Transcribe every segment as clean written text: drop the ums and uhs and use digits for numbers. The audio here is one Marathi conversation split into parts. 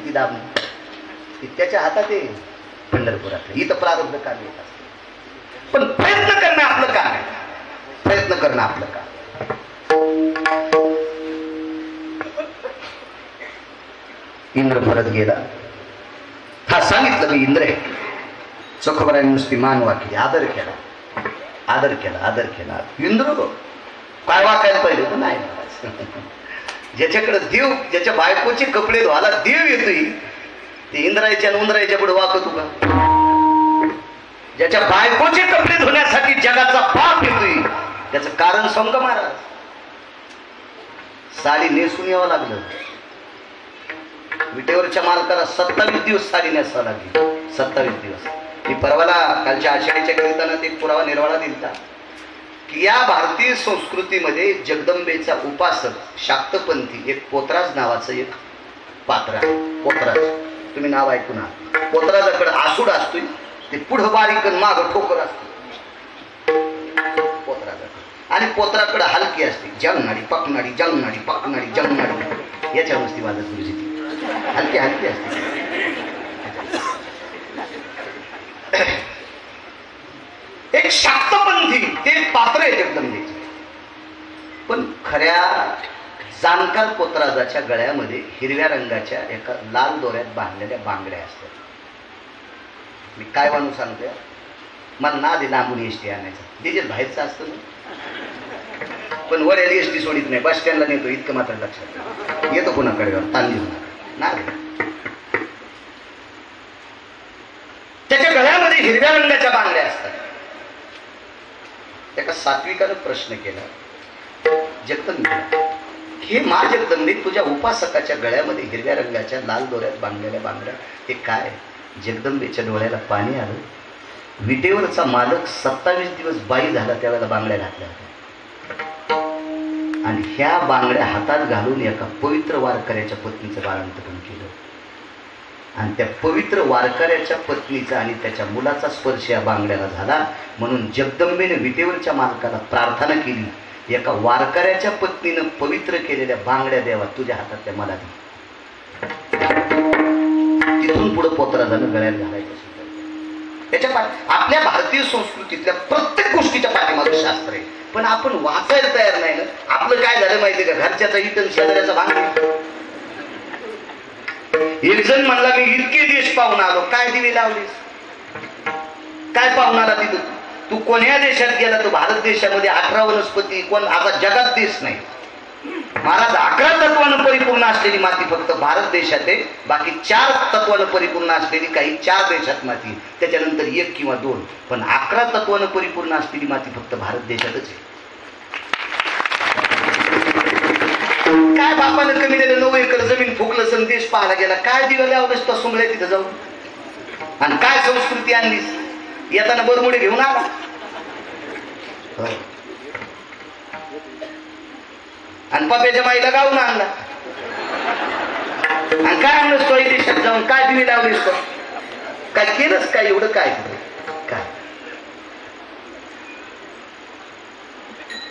ती दाबणी ती त्याच्या हातात आहे पंढरपुरात. इथं प्रारब्ध कार्य येत असते, पण प्रयत्न करणं आपलं काम आहे. प्रयत्न करणं आपलं काम. इंद्र परत गेला. हा सांगितलं मी इंद्र आहे. चोखोबराने नुसती मान वाकली, आदर केला, आदर केला, आदर केला. इंद्र काय वाकायला पाहिजे होतं? नाही. ज्याच्याकडे देव, ज्याच्या बायकोचे कपडे धुवायला देव येतोय, ते इंद्रायच्या आणि उंदरायच्या पुढे वाकतो का? ज्याच्या बायकोचे कपडे धुण्यासाठी जगाचा पाप येतोय, त्याचं कारण सांग का महाराज? साडी नेसून यावं लागलं. विटेवरच्या मालकाला 27 दिवस साडी नेसावं लागली. 27 दिवस. मी परवाला कालच्या आषाढीच्या कविताना ते पुरावा निर्वाळा दिलता की या भारतीय संस्कृतीमध्ये जगदंबेचा उपासक शाक्तपंथी एक पोतराज नावाचं एक पात्र आहे. पोतराज, तुम्ही नाव ऐकून आहात. पोतराजाकडे आसूड असतोय, ते पुढं बारीक माग ठोकर असतो पोतराजाकडे, आणि पोतराकडे हलकी असते. जंगनाडी पकनाडी, जंगनाडी पकनाडी, जंगनाडी, याच्या नुसती वाजत गुरुजी. हलकी हलकी असते. एक शाक्तपंथी ते पात्र आहे जगदंबेचे. पण खऱ्या जाणकार पोतराजाच्या गळ्यामध्ये हिरव्या रंगाच्या एका लाल दोऱ्यात बांधलेल्या बांगड्या असतात. मी काय म्हणून सांगतोय, मला ना दे लांबून एसटी आणायचं, डिझेल बाहेरचं असतं ना, पण वड्याला एसटी सोडित नाही, बस स्टँडला नेतो, इतकं मात्र लक्षात. येतो कोणाकडे तांदी होणार ना. त्याच्या गळ्यामध्ये हिरव्या रंगाच्या बांगड्या असतात. एका सात्विकानं प्रश्न केला जगदंबेला, हे मा जगदंबे, तुझ्या उपासकाच्या गळ्यामध्ये हिरव्या रंगाच्या लाल दोऱ्यात बांधलेल्या बांगड्या हे काय? जगदंबेच्या डोळ्याला पाणी आलं. विटेवरचा मालक 27 दिवस बाई झाला त्यावेळेला बांगड्या घातल्या होत्या, आणि ह्या बांगड्या हातात घालून एका पवित्र वारकऱ्याच्या पत्नीचं बाळंतपण केलं. आणि त्या पवित्र वारकऱ्याच्या पत्नीचा आणि त्याच्या मुलाचा स्पर्श या बांगड्याला झाला. म्हणून जगदंबेने विटेवरच्या मालकाला प्रार्थना केली, एका वारकऱ्याच्या पत्नीनं पवित्र केलेल्या बांगड्या देवा तुझ्या हातातल्या मला दे. तिथून पुढे पोतराजानं गळ्यात घालायचं सुद्धा. त्याच्या आपल्या भारतीय संस्कृतीतल्या प्रत्येक गोष्टीच्या पाठीमागे शास्त्र आहे, पण आपण वाचायला तयार नाही ना. आपलं काय झालं माहितीये का? घरच्याचा इथं शेजाऱ्याचा बांगडी. एक जण म्हणला मी इतके देश पाहून आलो. काय दिवे लावलीस? काय पाहून आला तिथं? तू कोण्या देशात गेला? तू भारत देशामध्ये 18 वनस्पती, कोण आता जगात देश नाही. महाराज 11 तत्वानं परिपूर्ण असलेली माती फक्त भारत देशात आहे. बाकी 4 तत्वानं परिपूर्ण असलेली काही 4 देशात माती, त्याच्यानंतर 1 किंवा 2. पण 11 तत्वानं परिपूर्ण असलेली माती फक्त भारत देशातच आहे. काय बापानं कमी दिलं 9 एकर जमीन फुकलं, संदेश पाहायला गेला. काय दिवं लावलंस तो सुंगड्या तिथं जाऊन? आणि काय संस्कृती आणलीस? येताना बरमुडे घेऊन आला. आणि पप्याच्या माईला गावून आणला. आणि काय आणलंस तो देशात जाऊन? काय दिवे लावलीस तो? काय केलंस काय एवढं? काय काय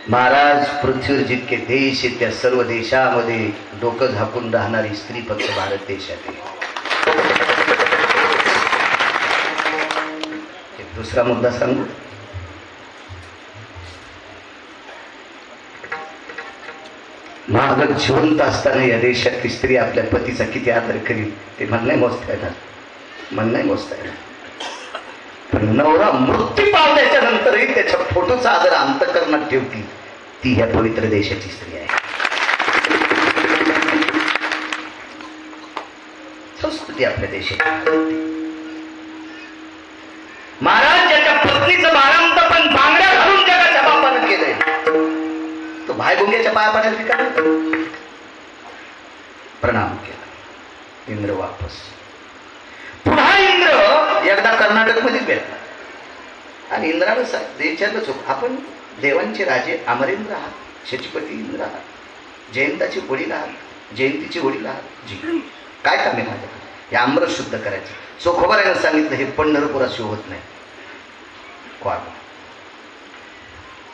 महाराज, पृथ्वीवर जितके देश आहेत त्या सर्व देशामध्ये डोकं झाकून राहणारी स्त्री फक्त भारत देशात आहे. एक दुसरा मुद्दा सांगू. महाराज जिवंत असताना या देशातली स्त्री आपल्या पतीचा किती आदर करील ते मला नाही मोजता येणार, मला नाही मोजता येणार. पण नवरा मृत्यू पावल्याच्या नंतरही त्याच्या फोटोचा आदर अंतःकरणात ठेवती, ती ह्या पवित्र देशाची स्त्री आहे. संस्कृती आपल्या देशात. महाराज ज्याच्या पत्नीचं बाळंतपण बांगड्या घालून जगाच्या बापानं केलंय, तो भाईभुंग्याच्या पाया पडायला रिकामा. प्रणाम केला. इंद्र वापस. पुन्हा इंद्र एकदा कर्नाटक मध्ये भेटला आणि इंद्रानं विचारलं, चोख आपण देवांचे राजे अमरेंद्र आहात, शचीपती इंद्र आहात, जयंताची वडील आहात, जयंतीची वडील आहात जी, काय काम आहे माझ्याकडे? हे आमरस शुद्ध करायचं. चोखोबारानं सांगितलं हे पंढरपुराशिवाय होत नाही.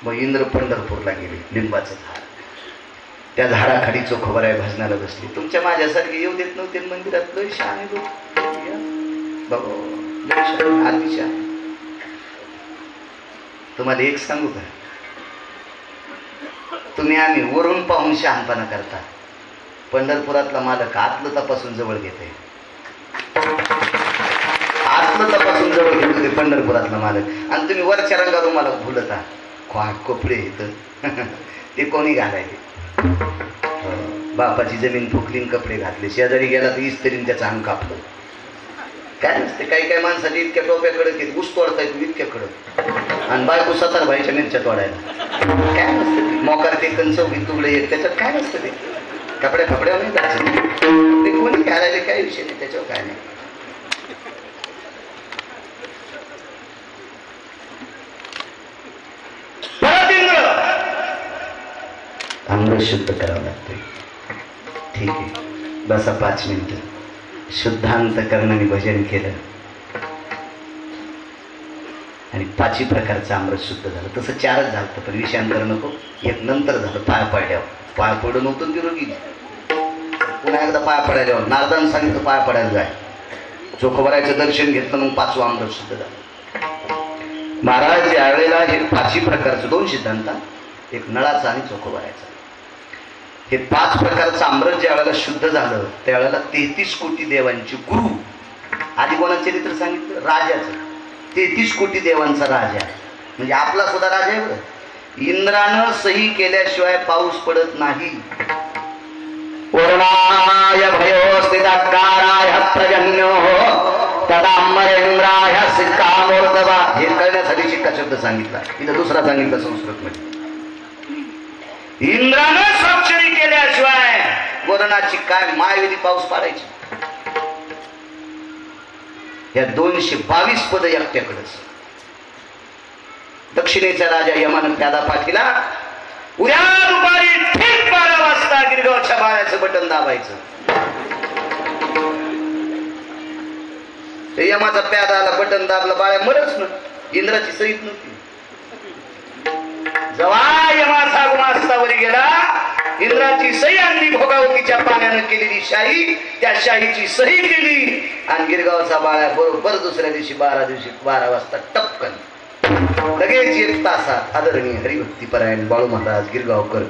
मग इंद्र पंढरपूरला गेले. लिंबाचं झाड त्या झाडाखाली चोखोबाराय भजनाला बसली. तुमच्या माझ्यासारखे येऊ देत नव्हते मंदिरात. लय शहाणे लोक बाबा, आधी शहाणे. तुम्हाला एक सांगू का, तुम्ही आम्ही वरून पाहून शहाणपणा करता. पंढरपुरातला मालक आतलं तपासून जवळ घेते. आतलं तपासून जवळ घेत होते पंढरपुरातला मालक, आणि तुम्ही वरच्या रंगावर मला भुलता. कपडे येत ते कोणी घालायचे. बापाची जमीन फुकलीन कपडे घातले, शेजारी गेला तर इस्त्रीने त्याचं अंग कापलं. काय नसते. काही काही माणसाचे इतक्या टोप्याकडे घेत ऊस तोडता येतो इतक्या कडक, आणि बायको 17 बाईच्या मिरच्या तोडायला. काय नसतं ते मोकार ते कंचवली तुगडे येत, त्याच्यात काय नसतं ते. कपड्या फपड्यावर नाही जायचं ते, कोणी घालायला काही विषय नाही, त्याच्यावर काय नाही. अंग शुद्ध करावं लागते. ठीक आहे, बसा 5 मिनिटं. शुद्धांत करणाने भजन केलं आणि 5ही प्रकारचं अमृत शुद्ध झालं. तसं 4च झालं, पण विषयांतर नको. एक नंतर झालं पाया पडल्यावर. पाया पडून होतं ती रोगी. पुन्हा एकदा पाया पडायला नारदान सांगितलं पाया पडायला जाय. चोखोबारायचं दर्शन घेतलं, मग 5वं अमृत शुद्ध झालं. महाराज यावेळेला हे 5ही प्रकारचं 2 सिद्धांत, एक नळाचा आणि चोखोबारायचा, हे 5 प्रकारचं अमृत ज्या वेळेला शुद्ध झालं त्यावेळेला 33 कोटी देवांची गुरु. आधी कोणाचं चरित्र सांगितलं? राजाचं. 33 कोटी देवांचा राजा, म्हणजे आपला सुद्धा राजा आहे बरं. इंद्रानं सही केल्याशिवाय पाऊस पडत नाही. वरुणाय भयोस्थिताकाराय प्रजन्यो तदामरेंद्राय सिक्कामोर्तवा. हे कळण्यासाठी शिक्का शब्द सांगितला. इथं दुसरा सांगितला संस्कृत मध्ये. इंद्रानं स्वाक्षरी केल्याशिवाय वरुणाची काय मायवेदी पाऊस पाडायची. या 222 पद एकट्याकडंच. दक्षिणेचा राजा यमानं प्यादा पाठीला, उद्या दुपारी ठीक 12 वाजता गिरगावच्या बाळ्याचं बटन दाबायचं. ते यमाचा प्यादा आला, बटन दाबलं, बाळ्या मरच ना. इंद्राची सहीत नव्हती. जेव्हा यमाचा गुमास्तावरी गेला, इंद्राची सही आणली, भोगावतीच्या पाण्यानं केलेली शाही, त्या शाहीची सही केली, आणि गिरगावचा बाळ्या बरोबर दुसऱ्या दिवशी 12 वाजता टपकन लगेच 1 तासात आदरणीय हरिभक्तीपरायण बाळू महाराज गिरगावकर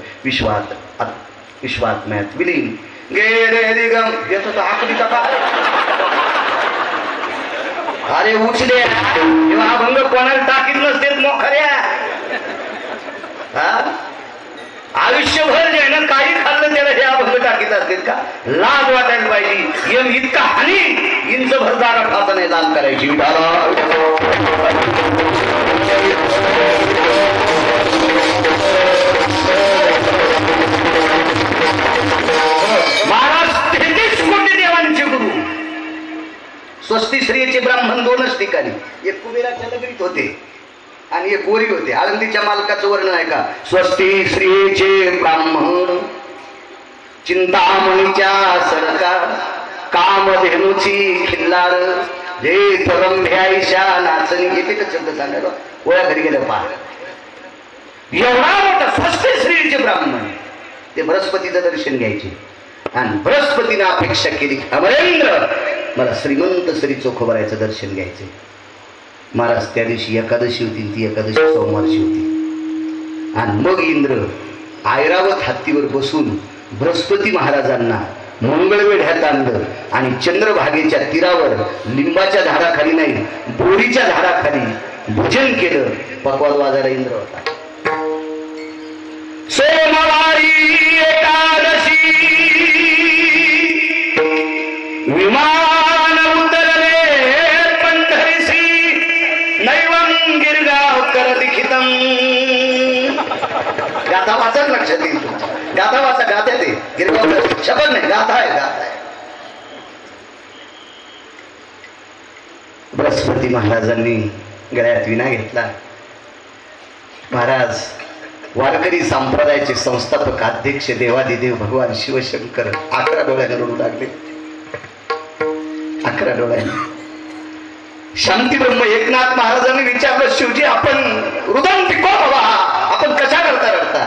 विश्वात्म्यात विलीन गेले. दिगम येतो आकडी का? अरे उचले हा भंग कोणाला टाकीत नसते मोखऱ्या. आयुष्यभर ज्यानं काही खाल्लं त्याला हे अभंग टाकीत असतील का? लाज वाटायला पाहिजे. यम इतका हानी, इंच भर जागा खाता नाही दान करायची. महाराज 33 कोटी देवांचे गुरु. स्वस्ती श्रीचे ब्राह्मण 2च ठिकाणी, एक कुबेराच्या नगरीत होते आणि एक गोरी होते. आळंदीच्या मालकाचं वर्णन आहे का? स्वस्ती श्रीचे ब्राह्मण चिंतामणीच्या सरकार, कामधेनुची खिल्लार, जे तरंभ्याईशा नाचणी. एकच शब्द सांगायला गोळ्या घरी गेल्या. पहा एवढा मोठा स्वस्ती श्रीचे ब्राह्मण. ते बृहस्पतीचं दर्शन घ्यायचे, आणि बृहस्पतीने अपेक्षा केली, अमरेंद्र मला श्रीमंत श्री चोखोबारायचं दर्शन घ्यायचे. महाराज त्या दिवशी एकादशी होती, ती एकादशी सोमवारची होती. आणि मग इंद्र ऐरावत हत्तीवर बसून बृहस्पती महाराजांना मंगळवेढ्यात आणलं आणि चंद्रभागेच्या तीरावर लिंबाच्या झाडाखाली नाही, बोरीच्या झाडाखाली भजन केलं. पकवाद वाजायला इंद्र होता. सोमवारी एकादशी विमान उतरले पंढरीसी, नैवं गिरगावकर लिखितम. गाथा वाचा लक्षात येईल. गाथा वाचा, गाथा ते गिरगावकर शब्द नाही, गाथा आहे, गाथा आहे. बृहस्पती महाराजांनी गळ्यात विना घेतला. महाराज वारकरी संप्रदायाचे संस्थापक अध्यक्ष देवादिदेव भगवान शिवशंकर 11 डोळ्याने रडू लागले. 11 डोळ्याने. शांती ब्रह्म एकनाथ महाराजांनी विचारलं, शिवजी आपण रुदन पिको बाबा, आपण कशा करता रडता?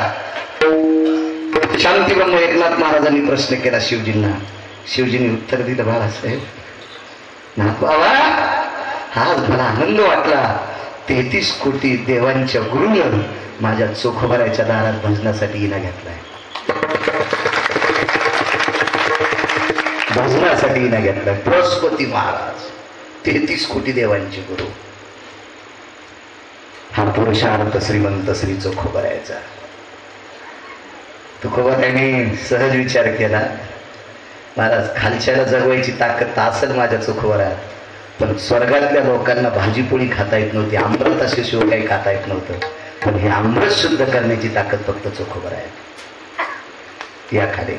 शांतीब्रह्म एकनाथ महाराजांनी प्रश्न केला शिवजींना. शिवजींनी उत्तर दिलं, बाळासाहेब नाथबाबा, आज मला आनंद वाटला. 33 कोटी देवांच्या गुरुनं माझ्या चोखोबराच्या दारात भजनासाठी इना घेतलाय. भजनासाठी इना घेतलाय. बृहस्पती महाराज 33 कोटी देवांचे गुरु. हा पुरुषार्थ श्रीमंत श्री चोखोबरायचा. तुकोबारायाने सहज विचार केला, महाराज खालच्याला जगवायची ताकद असेल माझ्या चोखोबरात, पण स्वर्गातल्या लोकांना भाजीपोळी खाता येत नव्हती, अमृताशी शिव काही खाता येत नव्हतं, पण हे अमृत शुद्ध करण्याची ताकद फक्त चोखोबराय. याखाली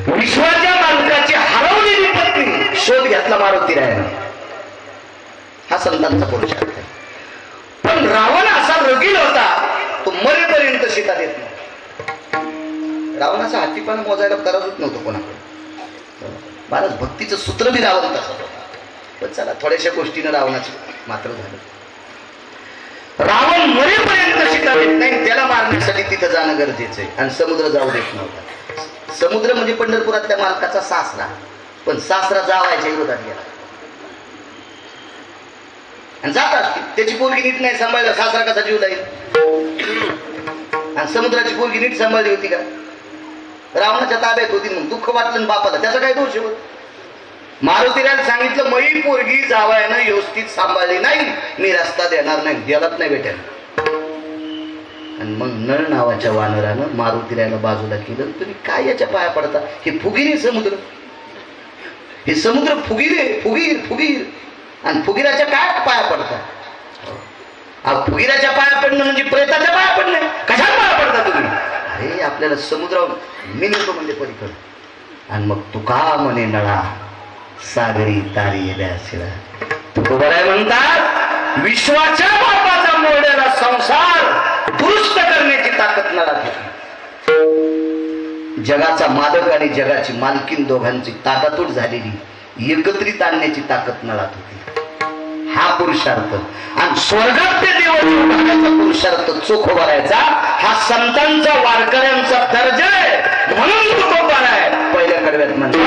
विश्वाच्या मालकाची हरवलेली पत्नी शोध घेतला मारुतीरायानं. हा संतांचा पुरुषार्थ आहे. पण रावण असा रगील होता, तो मरेपर्यंत सीता देत नाही. रावणाचा हातीपणा मोजायला तराजूच नव्हतं कोणाकडे. महाराज भक्तीचं सूत्र बी रावण तसं होतं. पण चला थोड्याशा गोष्टीनं रावणाचं मात्र झालं. रावण मरेपर्यंत सीता देत नाही, त्याला मारण्यासाठी तिथं जाणं गरजेचं आहे. आणि समुद्र जाऊ देत नव्हता. समुद्र म्हणजे पंढरपुरातल्या मालकाचा सासरा, पण सासरा जावायच्या विरोधात गेला. आणि जात असतील त्याची पोरगी नीट नाही सांभाळलं, सासरा कसा जीव जाईल. आणि समुद्राची पोरगी नीट सांभाळली होती का? रावणाच्या ताब्यात होती. मग दुःख वाटलं बापाला, त्याचा काय दोष होत? मारुतीरायाने सांगितलं, मई पोरगी जावयानं व्यवस्थित सांभाळली नाही, मी रस्ता देणार नाही. द्यालाच नाही भेटेल. आणि मग नळ नावाच्या वानरानं मारुतीरायाला बाजूला केलं. तुम्ही काय याच्या पाया पडता? हे फुगीर समुद्र, हे समुद्र फुगीर आहे, फुगीर फुगीर. आणि फुगीराच्या काय पाया पडता? फुगीराच्या पाया पडणं म्हणजे प्रेताच्या पाया पडणं. कशात पाया पडता तुम्ही? अरे आपल्याला समुद्रावर मी नेतो म्हणजे पलीकडे. आणि मग तुका म्हणे नळा सागरी तारी द्याशिला. तुकोबाराय म्हणतात, विश्वाच्या बापाचा मोडलेला संसार दुरुस्त करण्याची ताकद नळात होती. जगाचा मालक आणि जगाची मालकीन दोघांची ताटातूट झालेली एकत्रित आणण्याची ताकद नळात होती. हा पुरुषार्थ. आणि स्वर्गात ते देवाचा पुरुषार्थ चोखोबारायचा हा संतांचा वारकऱ्यांचा दर्जा आहे. म्हणून तुकोबाराय पहिल्या कडव्यात म्हणतात,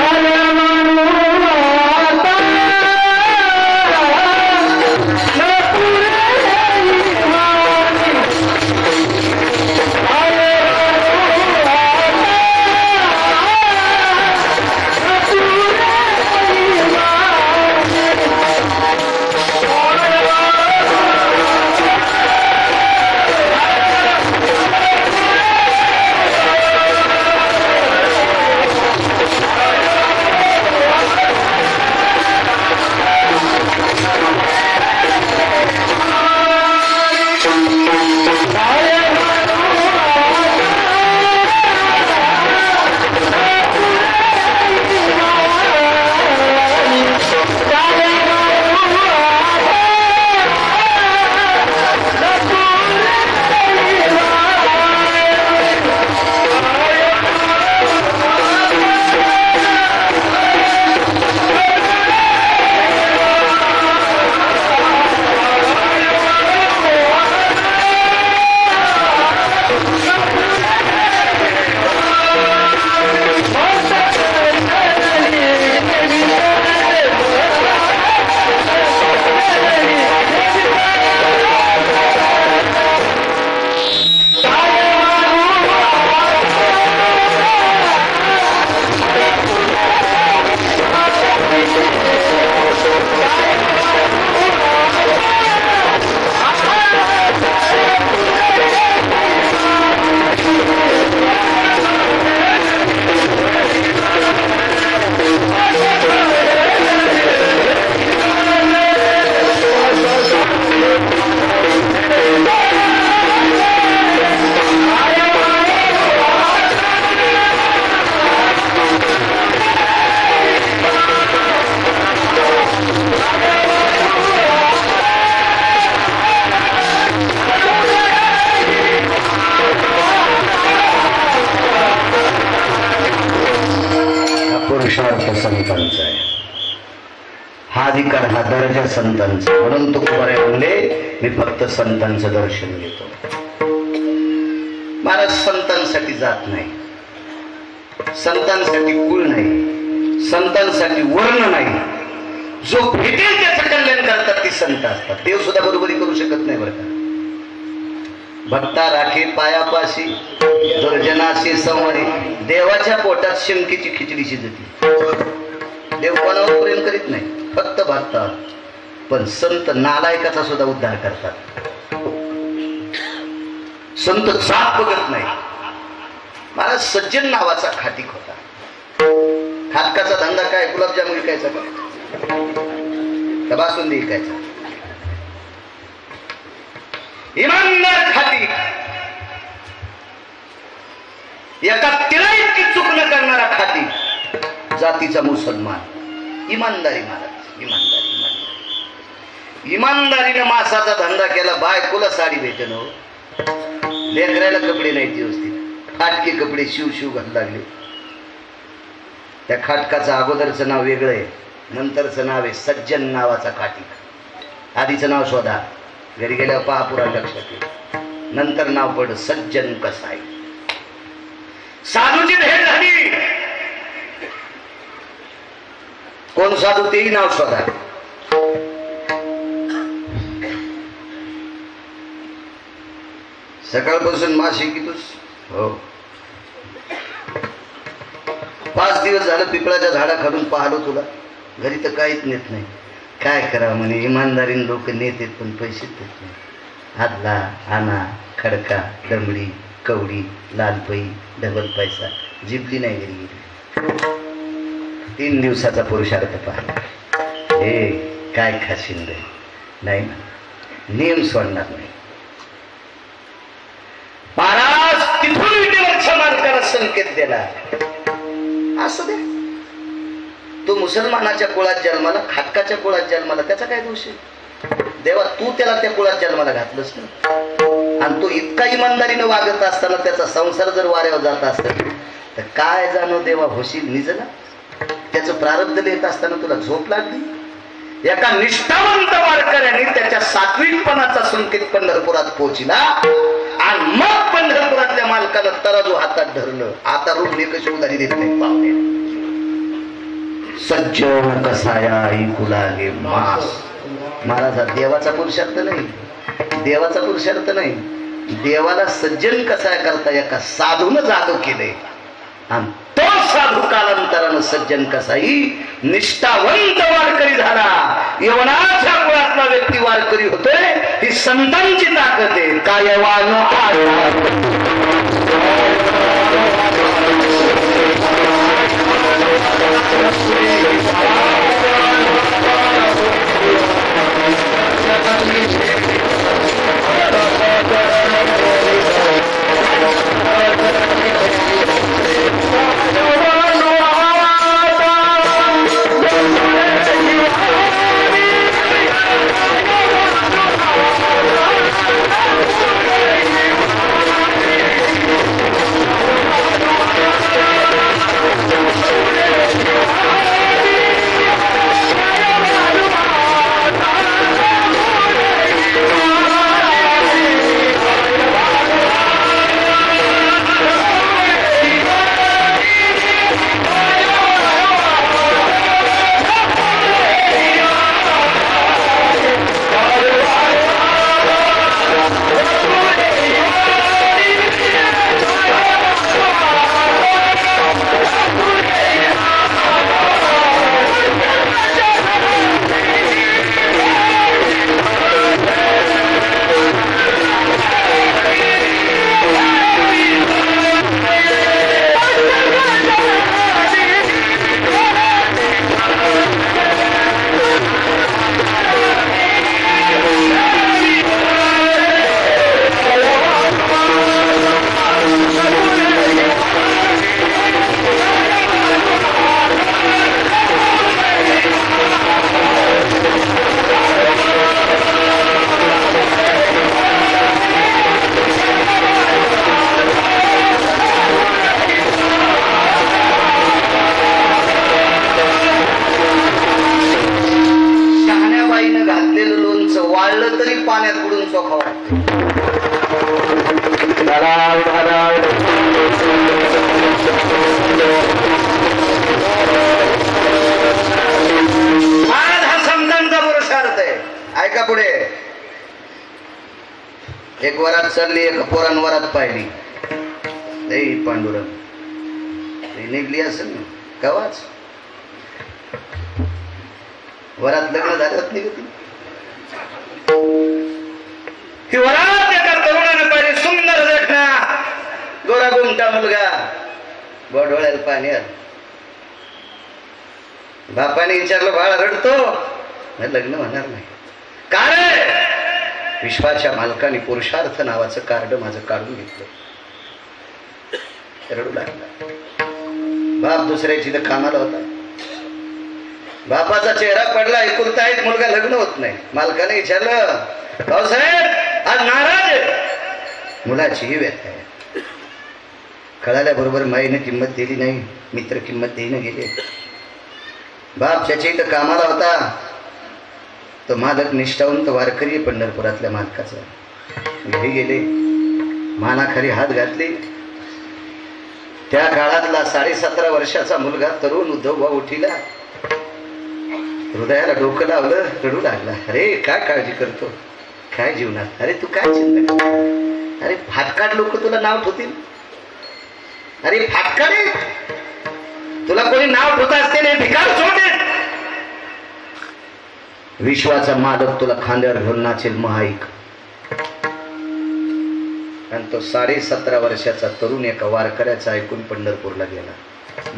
संतांचा आहे हा अधिकार, हा दर्जा संतांचा. म्हणून तुकोबाराय म्हणले, मी फक्त संतांचं दर्शन घेतो. महाराज संतांसाठी जात नाही, संतांसाठी कुळ नाही, संतांसाठी वर्ण नाही. जो भेटेल त्याचं कल्याण करतात ती संत असतात. देव सुद्धा बरोबरी करू शकत नाही बरं का. भक्ता राखे पायापाशी दुर्जनाशी संवारी, देवाच्या पोटात शंकेची खिचडी शिजती. देव कोणावर प्रेम करीत नाही, फक्त भक्तावर. पण संत नालायकाचा सुद्धा उद्धार करतात. संत जात बघत नाही. महाराज सज्जन नावाचा खाटीक होता. खाटकाचा धंदा काय? गुलाबजामुन विकायचा का बासुंदी विकायचा? इमानदार खाटीक, एका तिला इतकी चूक न करणारा खाटीक, जातीचा मुसलमान. इमानदारी महाराज, इमानदारी इमानदारी. इमानदारीने मासाचा धंदा केला. बायकोला साडी भेटन, लेकरायला कपडे नाही व्यवस्थित, फाटके कपडे शिव शिव घालू लागले. त्या खाटकाचं अगोदरचं नाव वेगळं आहे, नंतरचं नाव आहे सज्जन नावाचा खाटीक. आधीचं नाव शोधा, घरी गेल्यावर पहा पुरा लक्षात येईल. नंतर नाव पड सज्जन कसाई. साधूची भेट झाली, कोण साधू तेही नाव शोधा. सकाळपासून माशी की तूच? हो. 5 दिवस झालं पिपळाच्या झाडाखालून पाहलो तुला, घरी तर काहीच नेत नाही. काय करा म्हणे, इमानदारीने लोक नेतेत पण पैसे देत नाही. हातला आणा, खडका, दमडी, कवडी, लालपई, डबल पैसा, जिबली नाही घरी गेली. 3 दिवसाचा पुरुषार्थ पाहिला. हे काय खाशिंद नाही ना, नियम सोडणार नाही. महाराज तिथून विटेवरच्या मार्गाला संकेत दिला, असं दे. तो मुसलमानाच्या कुळात जन्माला, खाटकाच्या कुळात जन्माला, त्याचा काय दोष आहे? देवा तू त्याला त्या कुळात जन्माला घातलंस ना. आणि तो इतका इमानदारीने वागत असताना त्याचा संसार जर वाऱ्यावर जात असत तर काय जाणो देवा होशील निजला. त्याचं प्रारब्ध देत असताना तुला झोप लागली. एका निष्ठावंत वारकऱ्याने त्याच्या सात्विकपणाचा संकेत पंढरपुरात पोहोचला आणि मग पंढरपुरातल्या मालकानं तराजू हातात धरलं. आता रूप कशी उधारी देत नाही पाहुणे. सज्जन कसाया ऐकुला गे मास. महाराजा देवाचा पुरुषार्थ नाही, देवाचा पुरुषार्थ नाही, देवाला सज्जन कसा करता एका साधून जादू केले. आणि तो साधू कालांतरानं सज्जन कसाई निष्ठावंत वारकरी झाला. यवनाच्या कुळातला व्यक्ती वारकरी होतोय, ही संतांची ताकद आहे. काय वानो एक वरात चालली, एक पोरान वरात पाहिली. लई पांडुरंग निघली असेल ना कवाच. वरात लग्न झाल्यावर निघती ही वरात. एका तरुणाने पाहिली, सुंदर देखना, गोरा गुमटा मुलगा, डोळ्याला पाणी आलं. बापाने विचारलं, बाळा रडतो? लग्न होणार नाही. कारण विश्वाच्या मालकाने पुरुषार्थ नावाचं कार्ड माझं काढून घेतलं. रडू लागला. बाप दुसऱ्याची तर कामाला होता. बापाचा चेहरा पडला. एकुलता एक मुलगा, लग्न होत नाही. मालकाने विचारलं, भाऊसाहेब आज नाराज आहे? मुलाची ही व्यथा आहे. कळाल्याबरोबर माईने किंमत दिली नाही, मित्र किंमत देईनं गेले. बाप ज्याच्या इथं कामाला होता तो मालक निष्ठावंत वारकरी पंढरपुरातल्या मालकाचा. घरी गेले, मानाखाली हात घातले. त्या काळातला 17.5 वर्षाचा मुलगा तरुण उद्धव उठीला, हृदयाला डोकं लावलं, रडू लागला. अरे काय काळजी करतो, काय जीवनात? अरे तू काय चिंता कर? अरे फाटकाट लोक तुला नाव ठेवतील. अरे फाटकाडे तुला कोणी नाव ठेवत असते नाही, भिकार सोडे. विश्वाचा मालक तुला खांद्यावर घेऊन नाचेल महाईक. आणि तो 17.5 वर्षाचा तरुण एका वारकऱ्याचा ऐकून पंढरपूरला गेला.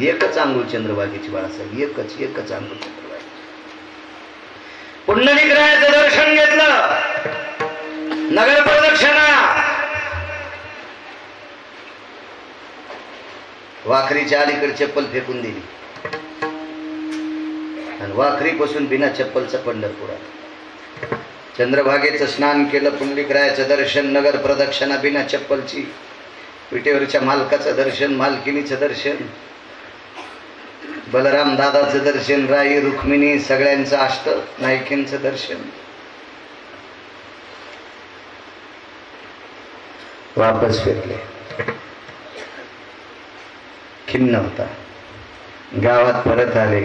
एकच अंघोळ चंद्रभागेची बाळासाहेब, एकच अंघोळ चंद्रभागी. पुंडलिकरायाचं दर्शन घेतलं. नगर प्रदक्षिणा. वाखरीच्या अलीकडे चप्पल फेकून दिली आणि वाखरीपासून बिना चप्पलचं पंढरपुरात. चंद्रभागेचं स्नान केलं, पुंडलिकरायाचं दर्शन, नगर प्रदक्षिणा बिना चप्पलची, विटेवरच्या मालकाचं दर्शन, मालकिनीचं दर्शन, बलराम दादाचं दर्शन, राई रुक्मिणी सगळ्यांचं अष्ट नायकींचं दर्शन. वापस फिरले. खिन्न होता. गावात परत आले.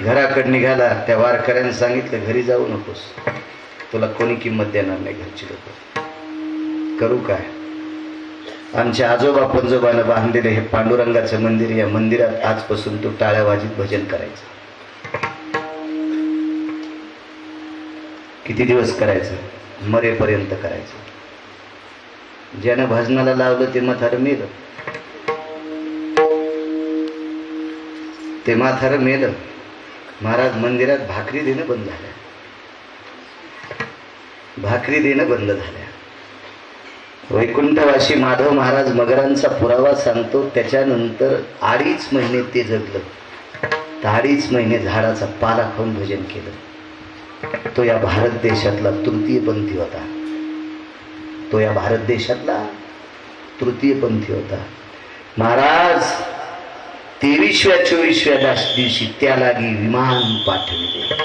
घराकडे निघाला. त्या वारकऱ्याने सांगितलं, घरी जाऊ नकोस, तुला कोणी किंमत देणार नाही. घरची लोक करू काय? आमच्या आजोबा पंजोबानं बांधलेले हे पांडुरंगाचं मंदिर, या मंदिरात आजपासून तू टाळ्या वाजीत भजन करायचं. किती दिवस करायचं? मरेपर्यंत करायचं. ज्यानं भजनाला लावलं ते म्हातारं मेलं. ते म्हातारं मेलं. महाराज मंदिरात भाकरी देणं बंद झालं. भाकरी देणं बंद झाल्या. वैकुंठवासी माधव महाराज मगरांचा पुरावा सांगतो. त्याच्यानंतर 2.5 महिने ते जगलं. 2.5 महिने झाडाचा पाला खाऊन भजन केलं. तो या भारत देशातला तृतीयपंथी होता. तो या भारत देशातला तृतीयपंथी होता. महाराज 23व्या 24व्या दिवशी त्यालागी विमान पाठविले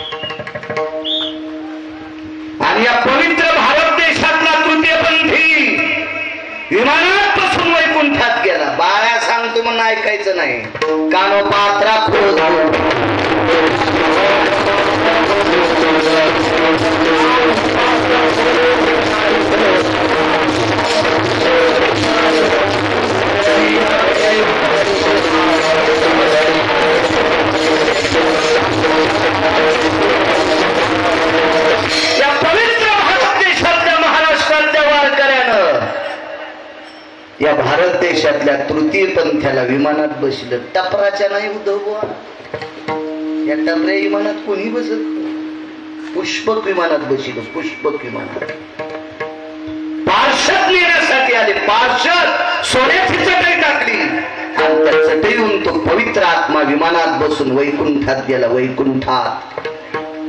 आणि या पवित्र भारत देशातला तृतीयपंथी विमानात बसून वैकुंठात गेला. बाळा सांगतो म्हणून ऐकायचं नाही. कानोपात्रा खोद या पवित्र भारत देशातल्या महाराष्ट्रातल्या वारकऱ्यानं या भारत देशातल्या तृतीय पंथ्याला विमानात बसलं. टपराच्या नाही उद्धव बुवा. या टपऱ्या विमानात कोणी बसत? पुष्पक विमानात बसलं. पुष्पक विमानात पार्षद नेण्यासाठी आले. पार्षद सोन्याची चटई टाकली आणि त्या चटईहून तो पवित्र आत्मा विमानात बसून वैकुंठात गेला. वैकुंठात.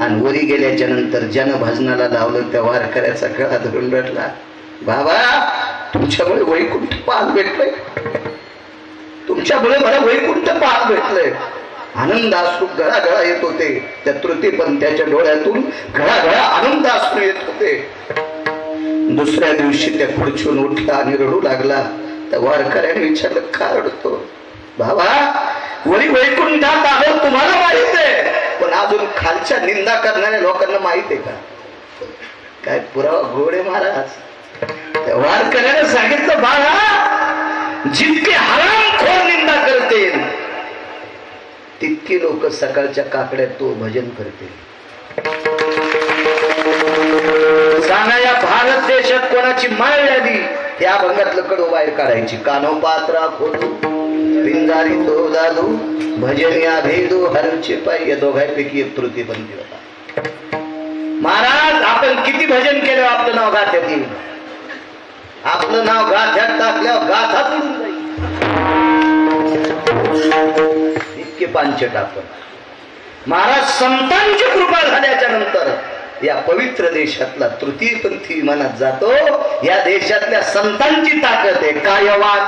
आणि वरी गेल्याच्या नंतर ज्यानं भजनाला लावलं त्या वारकऱ्याचा गळा धरून रडला. बाबा तुमच्यामुळे वैकुंठ पाहत भेटलंय. तुमच्यामुळे मला वैकुंठ पाहत भेटलंय. आनंदाश्रू गळागळा येत होते. त्या तृतीय पंथ्याच्या डोळ्यातून गळागळा आनंदाश्रू येत होते. दुसऱ्या दिवशी त्या खुर्चून उठला आणि रडू लागला. त्या वारकऱ्याने विचारलं, का रडतो? बाबा वरी वैकुंठात आहोत तुम्हाला माहित आहे, पण अजून खालच्या निंदा करणाऱ्या लोकांना माहित आहे का? काय पुरावा गोडे महाराज. वारकऱ्याने सांगितलं, बाळा जितके हरामखोर निंदा करतील तितकी लोक सकाळच्या काकड्यात तो भजन करतील. सांगा या भारत देशात कोणाची माळ आली त्या अभंगातलं कडू बाहेर काढायची. कानो पात्रा खोदू पिंजारी तो दादू भजन या भेदू हरचे पाय. या दोघांपैकी एक तृतीयपंथी होता. महाराज आपण किती भजन केलं आपलं नाव गाथ्यात येईल. आपलं नाव गाथ्यात टाकल्यावर गाथा पडून जाईल. इतके पांचट आपण. महाराज संतांची कृपा झाल्याच्या नंतर या पवित्र देशातला तृतीयपंथी विमानात जातो. या देशातल्या संतांची ताकद आहे. कायवान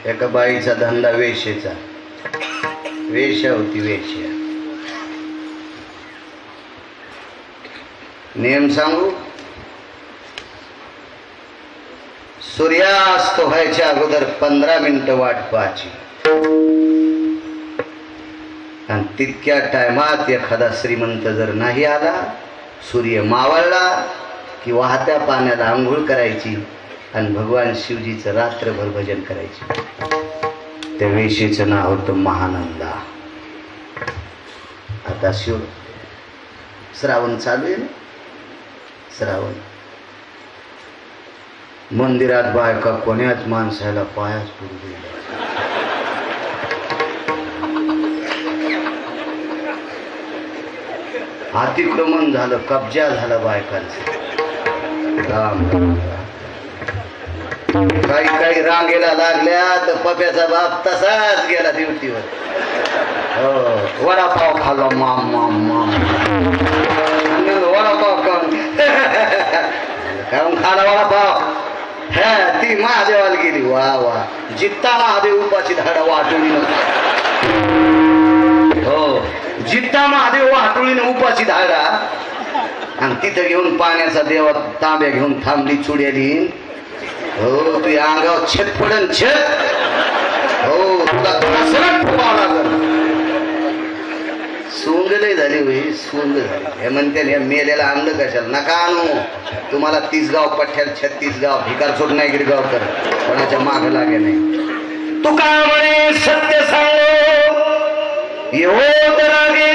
एका बाईचा धंदा वेश्येचा. वेश्या होती वेश्या. नियम सांगू, सूर्यास्त व्हायच्या अगोदर 15 मिनिटं वाट पाहायची आणि तितक्या टायमात एखादा श्रीमंत जर नाही आला, सूर्य मावळला की वाहत्या पाण्याला आंघोळ करायची आणि भगवान शिवजीचं रात्रभर भजन करायचे. त्या वेशीचं नाव होतं महानंदा. आता श्रावण चालू आहे ना, श्रावण. मंदिरात बायका कोण्याच माणसाला पायाच पडू दिला. अतिक्रमण झालं, कब्जा झाला बायकांचा. काही काही रांगेला लागल्या तर पप्याचा बाप तसाच गेला ड्युटीवर. वडापाव खाल्ला माम माम माम. वडापाव खाऊन खाला वडापाव. ती महादेवाला गेली. वा वा. जित्ता महादेव उपाची धाडा वाटुळीनं. हो, जित्ता महादेव वाटुळीनं उपाची धाडा. आणि तिथं घेऊन पाण्याचा देवा तांब्या घेऊन थांबली चुड्याली. हो, तू अंगावर छत पडन छत. हो, तुला कसरत फुवावं लागल. सोंग लय झाली होई, सोंग झाली. हे म्हणते हे मेलेला आणलं कशाला. नका आणू. तुम्हाला 30 गाव पठ्यात 36 गाव भिकार सोड नाही गिरगाव कर. कोणाच्या माग लागे नाही. तू का म्हणे सत्य सांगो येवो रागे.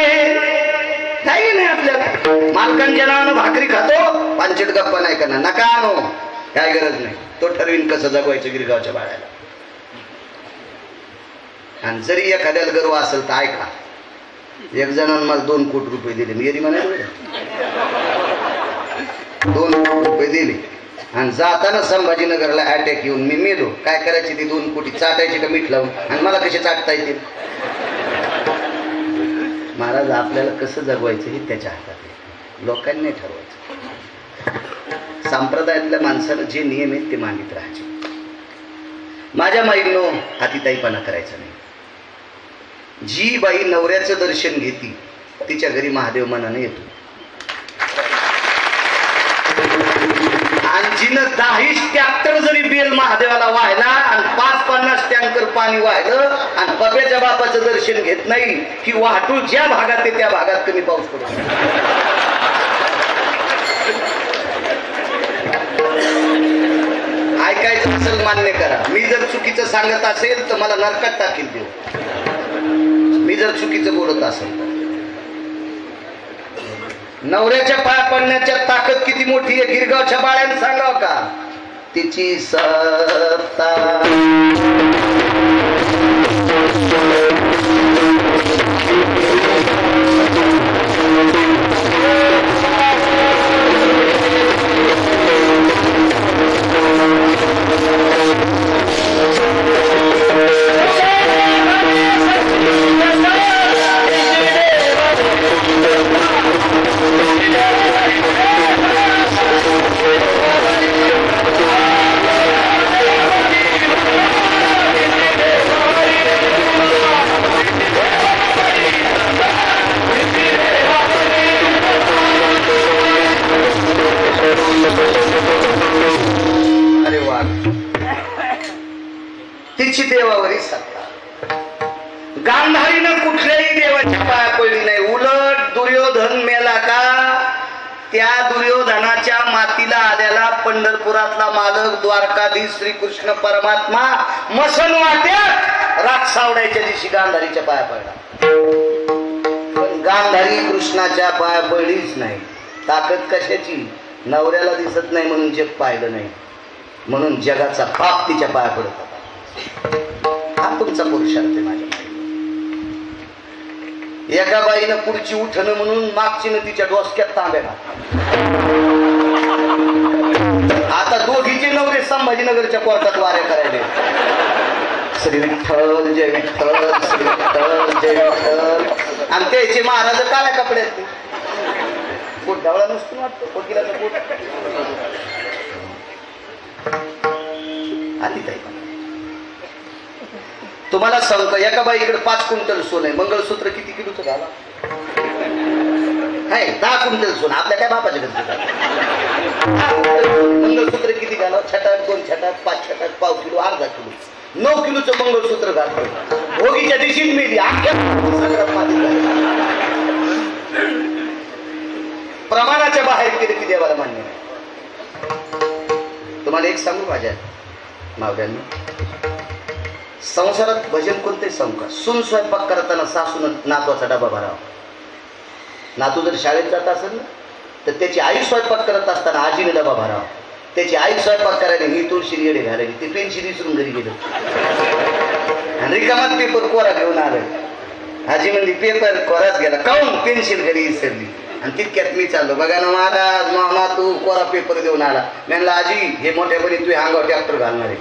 काही नाही आपल्याला. मालकांच्या नावानं भाकरी खातो, पांचट गप्पा नाही करणार. नका आणू, काय गरज नाही. तो ठरवीन कसं जगवायचं गिरगावच्या बाळाला. आणि जरी एखाद्याला गर्व असेल तर ऐका, एक जणांना मला 2 कोटी रुपये दिले. मी येरी म्हणाले 2 कोटी रुपये दिले आणि जाताना संभाजीनगरला अटॅक येऊन मी मेलो. काय करायची ती 2 कोटी चाटायची का मीठ लावून, आणि मला कसे चाटता येतील. महाराज आपल्याला कसं जगवायचं हे त्याच्या हातात आहे. लोकांनी ठरवायचं. संप्रदायातल्या माणसानं जे नियम आहेत ते मानित राहायचे. माझ्या माईंनो अतिताईपणा करायचा नाही. जी बाई नवऱ्याचं दर्शन घेती तिच्या घरी महादेव मनाने येतो. आणि जिनं 10 ट्रॅक्टर जरी बेल महादेवाला वाहिला आणि 5-50 टँकर पाणी वाहिलं आणि पप्याच्या बापाचं दर्शन घेत नाही की वाहतूक ज्या भागात आहे त्या भागात कमी पाऊस पडतो. ऐकायचं असेल मान्य करा. मी जर चुकीचं सांगत असेल तर मला नरकात टाकील देऊ. मी जर चुकीचं बोलत असेल तर. नवऱ्याच्या पाया पडण्याच्या ताकद किती मोठी आहे गिरगावच्या बाळ्याने सांगाव का. तिची सत्ता तिची देवावरी सत्ता. गांधारीनं कुठल्याही देवाच्या पाया पडली नाही. उलट दुर्योधन मेला का त्या दुर्योधनाच्या मातीला आल्याला पंढरपुरातला मालक द्वारकाधीश श्रीकृष्ण परमात्मा मसन वाट्यात राख सावडायच्या दिवशी गांधारीच्या पाया पडला. पण गांधारी कृष्णाच्या पाया पडलीच नाही. ताकद कशाची. नवऱ्याला दिसत नाही म्हणून जग पाहिलं नाही म्हणून जगाचा पाप तिच्या पाया पडत होता. हा तुमचा पुरुषार्थ आहे माझ्या. एका बाईनं पुढची उठणं म्हणून मागचीनं तिच्या डोसक्यात तांब्या घातला. आता दोघीचे नवरे संभाजीनगरच्या कोर्टात वाऱ्या करायले. श्री विठ्ठल जय विठ्ठल श्री विठ्ठल जय विठ्ठल. आणि त्याचे महाराज काळ्या कपड्यात पोट ढवळा नसतो वाटतो वकिलाचं पोट. आली ताई तुम्हाला सांगतो एका बाईकडे 5 क्विंटल सोनं आहे. मंगळसूत्र किती किलोचं घाला आहे 10 क्विंटल सोनं. आपल्या काय बापाच्या घरचं मंगळसूत्र किती घाला. छटाक 2 छटाक 5 छटाक पाव किलो अर्धा किलो 9 किलोचं मंगळसूत्र घालतो. भोगीच्या दिवशी मेली. प्रमाणाच्या बाहेर केले की देवाला मान्य नाही. तुम्हाला एक सांगू माझ्या मावड्यांना. संसारात भजन कोणते सांगू का. सून स्वयंपाक करताना सासून नातवाचा डबा भरावा. नातू जर शाळेत जात असेल ना तर त्याची आई स्वयंपाक करत असताना आजीने डबा भरावा. त्याची आई स्वयंपाक करायला ही तुळशी येडे घालायची. ती पेन्शिल विसरून घरी गेलो आणि रिकामात पेपर कोरा घेऊन आलं. आजी म्हणली पेपर कोराच गेला. काऊन पेन्सिल घरी विसरली. आणि तितक्यात मी चाललो बघा ना महाराज मामा तू कोरा पेपर देऊन आला. म्हणलं आजी हे मोठ्यापणी तू अंगावर ट्रॅक्टर घालणार आहे.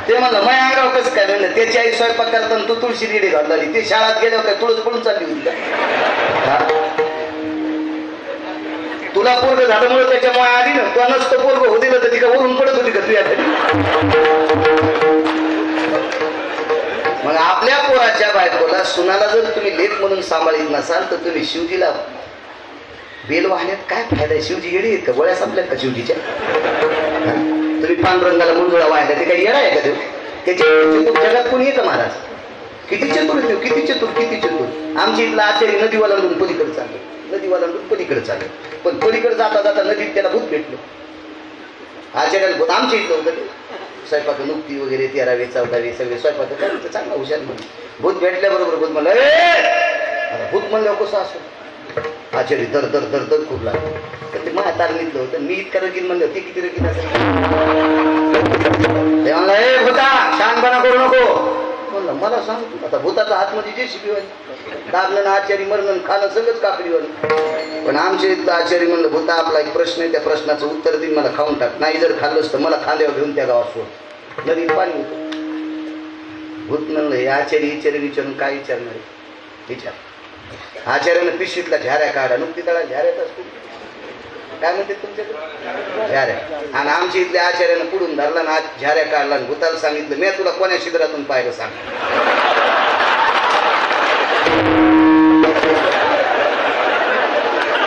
ते म्हणलं मै अंगाव कसं काय. म्हणलं त्याची आई स्वयंपाक करताना तू तुळशी रेडी घालली. ते शाळेत गेल्यावर काय तुळस पडून चालली होती का. तुला पोरग झाल्यामुळे त्याच्यामुळे आली ना. तुला नसतं पोरग होती तर ती का वरून पडत होती का तुझ्या घरी. मग आपल्या पोराच्या बायकोला सुनाला जर तुम्ही लेख म्हणून सांभाळीत नसाल तर तुम्ही शिवजीला बेल वाहण्यात काय फायदा. शिवजी येडी आहेत का. गोळ्या संपल्यात का शिवजीच्या. तुम्ही पांडुरंगाला मुंजुळा वाहिला ते काही येडा आहे का देव. त्याच्या जगात कोणी आहे का महाराज. किती चतुर देव किती चतुर किती चतुर. आमच्या इथला आचार्य नदी वालांडून पलीकडे चालले. नदी वालांडून पलीकडे चालले. पण पलीकडे जाता जाता नदीत त्याला भूत भेटलं. आचार्याला भूत आमच्या इथलं होतं ते. स्वयंपाक नुकती वगैरे 13वी 14वी सगळे स्वयंपाक करायचं चांगला हुशार म्हणून. भूत भेटल्याबरोबर भूत म्हणलं ए भूत म्हणल्यावर कसं असं. आचार्य दर दर दर दर खूप लागलं. तर ते माझ्या तारणीतलं होतं. मी इतकं रगीन म्हणलं ते किती रगीन असेल. ते म्हणलं ए भूता शानपणा करू नको. म्हणलं मला सांग आता भूताचा आतमध्ये जे शिकवलं दाबलं आचार्य मरण खाणं सगळंच काकडीवर. पण आमच्या इथलं आचार्य म्हणलं भूता आपला एक प्रश्न आहे त्या प्रश्नाचं उत्तर देईन मला खाऊन टाक. नाही जर खाल्लंच तर मला खांद्यावर घेऊन त्या गावात सोड. नदीत पाणी होतं. भूत म्हणलं हे आचार्य विचार विचारून काय विचारणार आहे विचार. आचार्यानं पिशवीतला झाऱ्या काढा. नुकती तळा झाऱ्यात असतो काय म्हणते तुमच्याकडे झाऱ्या. आणि आमच्या इथल्या आचार्यानं पुढून धरला ना झाऱ्या काढला आणि भूताला सांगितलं मी तुला कोण्या शिबिरातून पाहिलं सांग.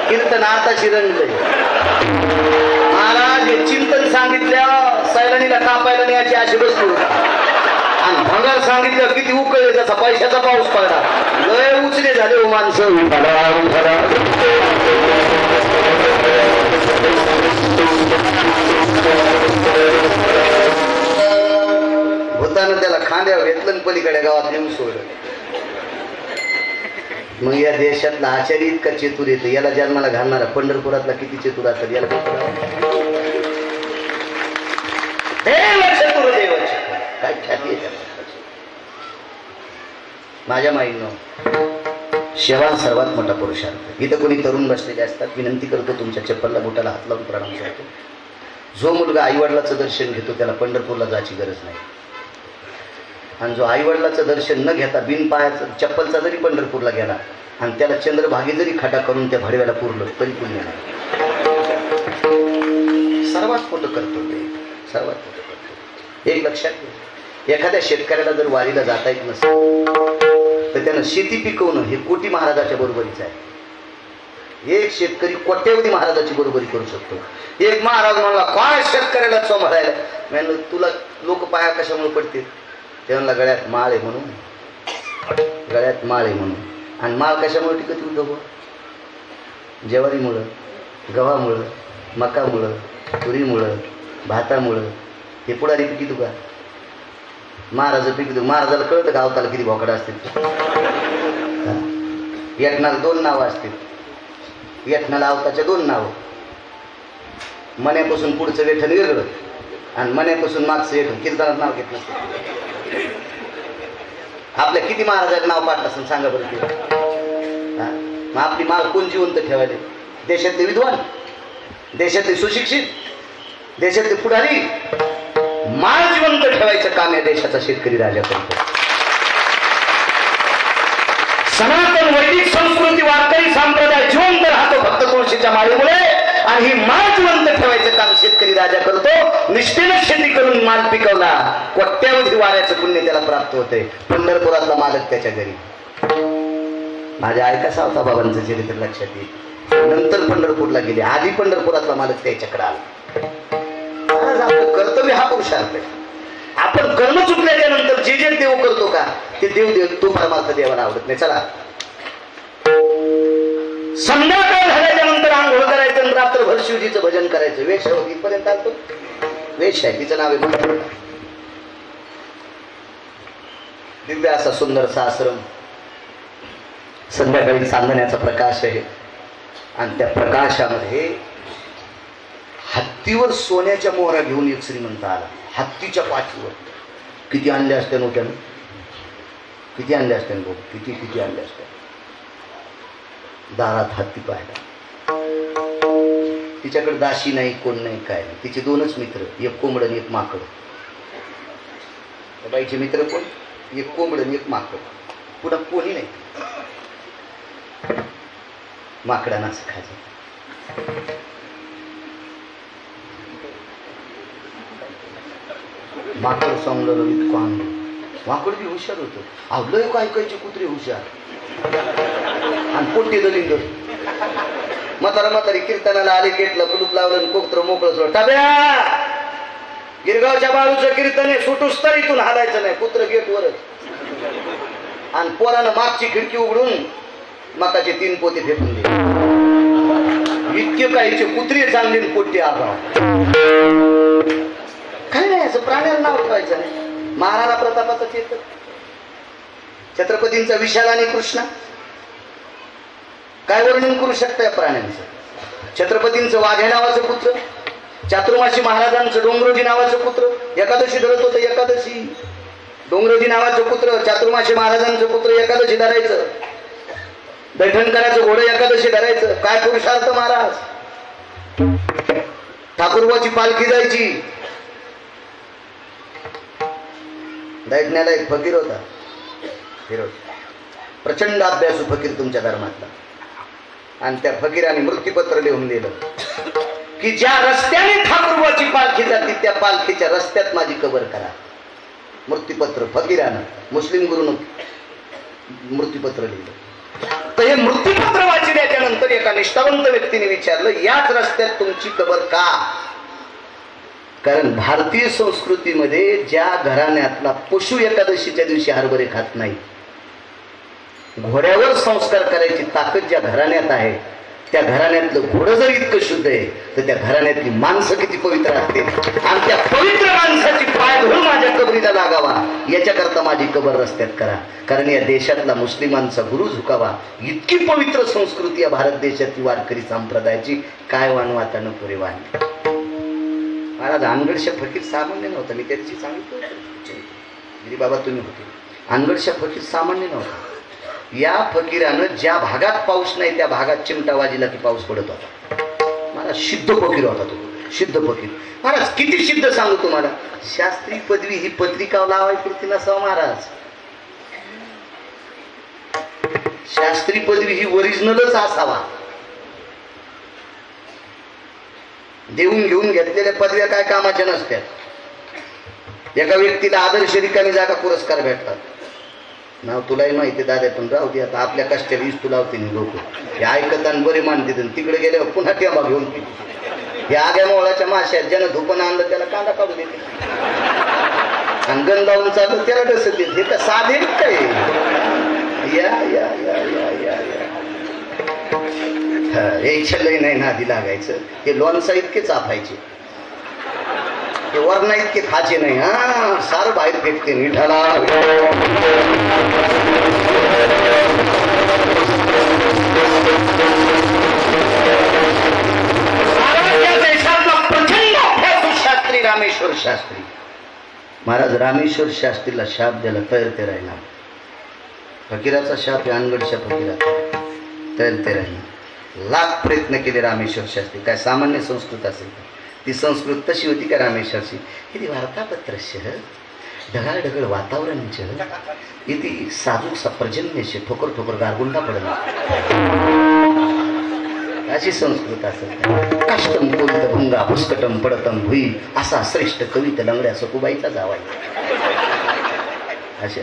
कीर्तन आताशी रंगलंय. महाराज हे चिंतन सांगितल्या सैलानीला कापायला न्यायची अशी बसली होता आणि भंगार सांगितलं किती उकळले त्याचा पैशाचा पाऊस पडला. लय उचले झाले हो माणसं. भूतानं त्याला खांद्यावर घेतलं पलीकडे गावात नेऊन सोडलं. मग या देशातला आचार्य इतका चेतूर येतो, याला जन्माला घालणारा पंढरपुरातला किती चेतूर असतात याला काय ख्याती आहे. माझ्या माईनं शेवा सर्वात मोठा पुरुषार्थ. इथं कोणी तरुण बसलेले असतात, विनंती करतो तुमच्या चप्पलला बोटाला हात लावून प्रणाम करतो. जो मुलगा आईवडिलाचं दर्शन घेतो त्याला पंढरपूरला जायची गरज नाही. आणि जो आईवडिलाचं दर्शन न घेता बिन पायाचं चप्पलचा जरी पंढरपूरला गेला आणि त्याला चंद्रभागी जरी खटा करून त्या भडव्याला पुरलं तरी पुण्य नाही. सर्वात मोठं करतो ते, सर्वात मोठं करतो. एक लक्षात घ्या, एखाद्या शेतकऱ्याला जर वारीला जाता येत नसेल तर त्यानं शेती पिकवणं हे कोटी महाराजाच्या बरोबरीचं आहे. एक शेतकरी कोट्यवधी महाराजाची बरोबरी करू शकतो. एक महाराज म्हणला काय शेतकऱ्याला चोमळायला, म्हणलं तुला लोक पाया कशामुळे पडतील, ते म्हणला गळ्यात माळ आहे म्हणून, गळ्यात माळ आहे म्हणून. आणि माळ कशामुळे टिकत उद्योग, ज्वारीमुळं, गव्हामुळं, मकामुळं, तुरीमुळं, भातामुळं. हे पुढारी पिकी तुका महाराज पिकी. महाराजाला कळतं का अवताला किती भोकडा असतील. एकनाला 2 नावं असतील, एकनाला अवताच्या 2 नावं. मण्यापासून पुढचं वेठण वेगळं आणि मण्यापासून मागचं वेठण. कीर्तनात नाव घेत नसतं. आपल्या किती महाराजाचं नाव पाठलं असेल सांगा बरं ते. मग आपली माळ कोण जिवंत ठेवायला? देशातले विद्वान, देशातले सुशिक्षित, देशातले पुढारी. माळ जिवंत ठेवायचं काम या देशाचा शेतकरी राजा करतो. सनातन वैदिक संस्कृती वारकरी संप्रदाय जिवंत राहतो फक्त तुळशीच्या माळेमुळे. आणि ही माळ जिवंत ठेवायचं काम शेतकरी राजा करतो. निष्ठेनं शेती करून माल पिकवला, कोट्यावधी वाऱ्याचं पुण्य त्याला प्राप्त होते. पंढरपुरातला मालक त्याच्या घरी. माझ्या ऐका सावता बाबांचं चरित्र लक्षात येईल. नंतर पंढरपूरला गेले, आधी पंढरपुरातला मालक त्याच्याकडे आला. आपलं कर्तव्य हा पुरुषार्थ आहे. आपण कर्म चुकल्याच्या नंतर जे जे देव करतो का ते देव तो परमार्थ देवाला आवडत नाही. चला संध्याकाळ झाल्याच्या नंतर आंघोळ करायचं आणि रात्रभर शिवजीचं भजन करायचं. वेश इथपर्यंत आलतो. वेश आहे, तिचं नाव आहे. दिव्य असा सुंदरसा आश्रम. संध्याकाळी चांदण्याचा प्रकाश आहे आणि त्या प्रकाशामध्ये हत्तीवर सोन्याच्या मोहरा घेऊन एक श्रीमंत आला. हत्तीच्या पाठीवर. किती आणले असते नोट्यानं, किती आणले असते भाऊ, किती किती आणले असते. दारात हत्ती पाहिला. तिच्याकडे दाशी नाही, कोण नाही, काय नाही. तिचे 2च मित्र, एक कोंबड आणि एक माकड. बाईचे मित्र कोण? एक कोंबड आणि एक माकड. पुन्हा कोणी नाही. माकडांना असं खायचं. माकड समजलं इतकं आणलं. माकड बी हुशार होतं. आवलं काय कायचे कुत्रे हुशार आणि पोट्टे दलिंद. म्हातारी कीर्तनाला आले, गेटला कुलूप लावलं आणि कोकत्र मोकळं सोड. टाब्या गिरगावच्या बाळूचं कीर्तन आहे, सुटूस तर इथून हालायचं नाही. कुत्र गेटवरच. आणि पोरानं मागची खिडकी उघडून मकाचे 3 पोते फेकून दिले. इतके काहीचे कुत्रे चांगले पोट्टे आगाव. काय नाही, असं प्राण्याला नाव ठेवायचं नाही. महाराणा प्रतापाचं चेतन, छत्रपतींचा विशाल आणि कृष्णा. काय वर्णन करू शकता या प्राण्यांचं. छत्रपतींचं वाघ्या नावाचं पुत्र, चातुर्मासी महाराजांचं डोंगरोजी नावाचं पुत्र. एकादशी धरत होतं. एकादशी डोंगरोजी नावाचं पुत्र, चातुर्मासी महाराजांचं पुत्र एकादशी धरायचं. दैठणकराचं घोडं एकादशी धरायचं. काय पुरुषार्थ महाराज. ठाकूरबाची पालखी जायची. दैठण्याला एक फकीर होता, फिरोज. प्रचंड अभ्यासू फकीर तुमच्या धर्मातला. आणि त्या फकीराने मृत्यूपत्र लिहून दिलं की ज्या रस्त्याने ठाकूरबाची पालखी जाते त्या पालखीच्या रस्त्यात माझी कबर करा. मृत्यूपत्र फकीरानं, मुस्लिम गुरुनं मृत्यूपत्र लिहिलं. तर हे मृत्यूपत्र वाचल्याच्या नंतर एका निष्ठावंत व्यक्तीने विचारलं, याच रस्त्यात तुमची कबर का? कारण भारतीय संस्कृतीमध्ये ज्या घराण्यातला पशु एकादशीच्या दिवशी हरभरे खात नाही, घोड्यावर संस्कार करायची ताकद ज्या घराण्यात आहे, त्या घराण्यातलं घोडं जर इतकं शुद्ध आहे तर त्या घराण्यातली माणसं किती पवित्र असते. आणि त्या पवित्र माणसाची पाय धरून माझ्या कबरीला लागावा याच्याकरता माझी कबर रस्त्यात करा. कारण या देशातला मुस्लिमांचा गुरु झुकावा. इतकी पवित्र संस्कृती या भारत देशातली वारकरी संप्रदायाची. काय वानवातानं पुरे वाण. महाराज अनगडशा फकीर सामान्य नव्हता. मी त्याची सांगितलं बाबा तुम्ही होते. अनगडशा फकीर सामान्य नव्हता. या फकीरानं ज्या भागात पाऊस नाही त्या भागात चिमटा वाजिला की पाऊस पडत होता. मला सिद्ध फकीर होता तो. सिद्ध फकीर. महाराज किती सिद्ध सांगू तुम्हाला. शास्त्री पदवी ही पत्रिका लावाय पुरती नसावं महाराज. शास्त्री पदवी ही ओरिजिनलच असावा. देऊन घेऊन घेतलेल्या पदव्या काय कामाच्या नसत्यात. एका व्यक्तीला आदर्श रिकामी जागा पुरस्कार भेटतात. नाव तुलाही माहिती दादा, पण राहू दे आता. आपल्या कष्टाला ईस तू लावते लोक. हे ऐकत आणि बरे मानते. तिकडे गेल्यावर पुन्हा टेंबा घेऊन या आग्या मोळाच्या माश्यात ज्यानं धुपण आणलं त्याला कांदा काढून देते आणि गण लावून चाललं त्याला डसत देते. हे का साधे काय. या या या या या हे छल्लही नाही नादी लागायचं. हे लोणचा इतके चापायचे, हे वरणा इतके खाचे नाही. हा सारं बाहेर फेकते. निठाला देशातला प्रचंड अभ्यासू शास्त्री रामेश्वर शास्त्री महाराज. रामेश्वर शास्त्रीला शाप द्यायला तैरते राहिला. फकीराचा शाप आहे अनगडच्या फकीराचा. तैरते राहिला. लाख प्रयत्न केले रामेश्वर शास्त्री. काय सामान्य संस्कृत असेल ती संस्कृत तशी होती का रामेश्वरची. किती वार्तापत्रस्य ढगाळ ढगळ वातावरणच इथे साजूकसा पर्जन्यशे ठोकर ठोकर गारगुंडा पडला अशी संस्कृत असेल. काष्टम कोलित भुंगा पुष्कटम पडतम भुई असा श्रेष्ठ कविता लंगड्या सकुबाईचा जावाय अशा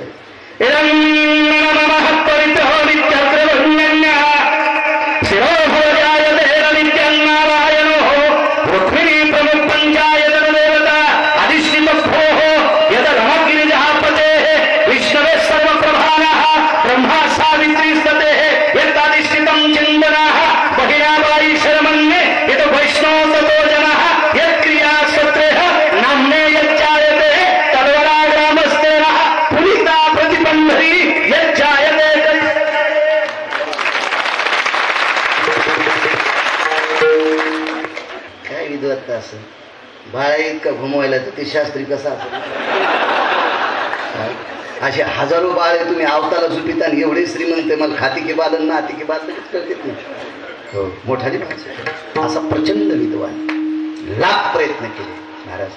भाळा इतका घुमवायला तर ते शास्त्री कसा असेल. असे हजारो बाळे तुम्ही आवताला झुपिता एवढे श्रीमंत. मला खाती के बालन ना हाती के बाल करतेत ना. हो मोठाली माणसं. असा प्रचंड विद्वान. लाख प्रयत्न केले महाराज.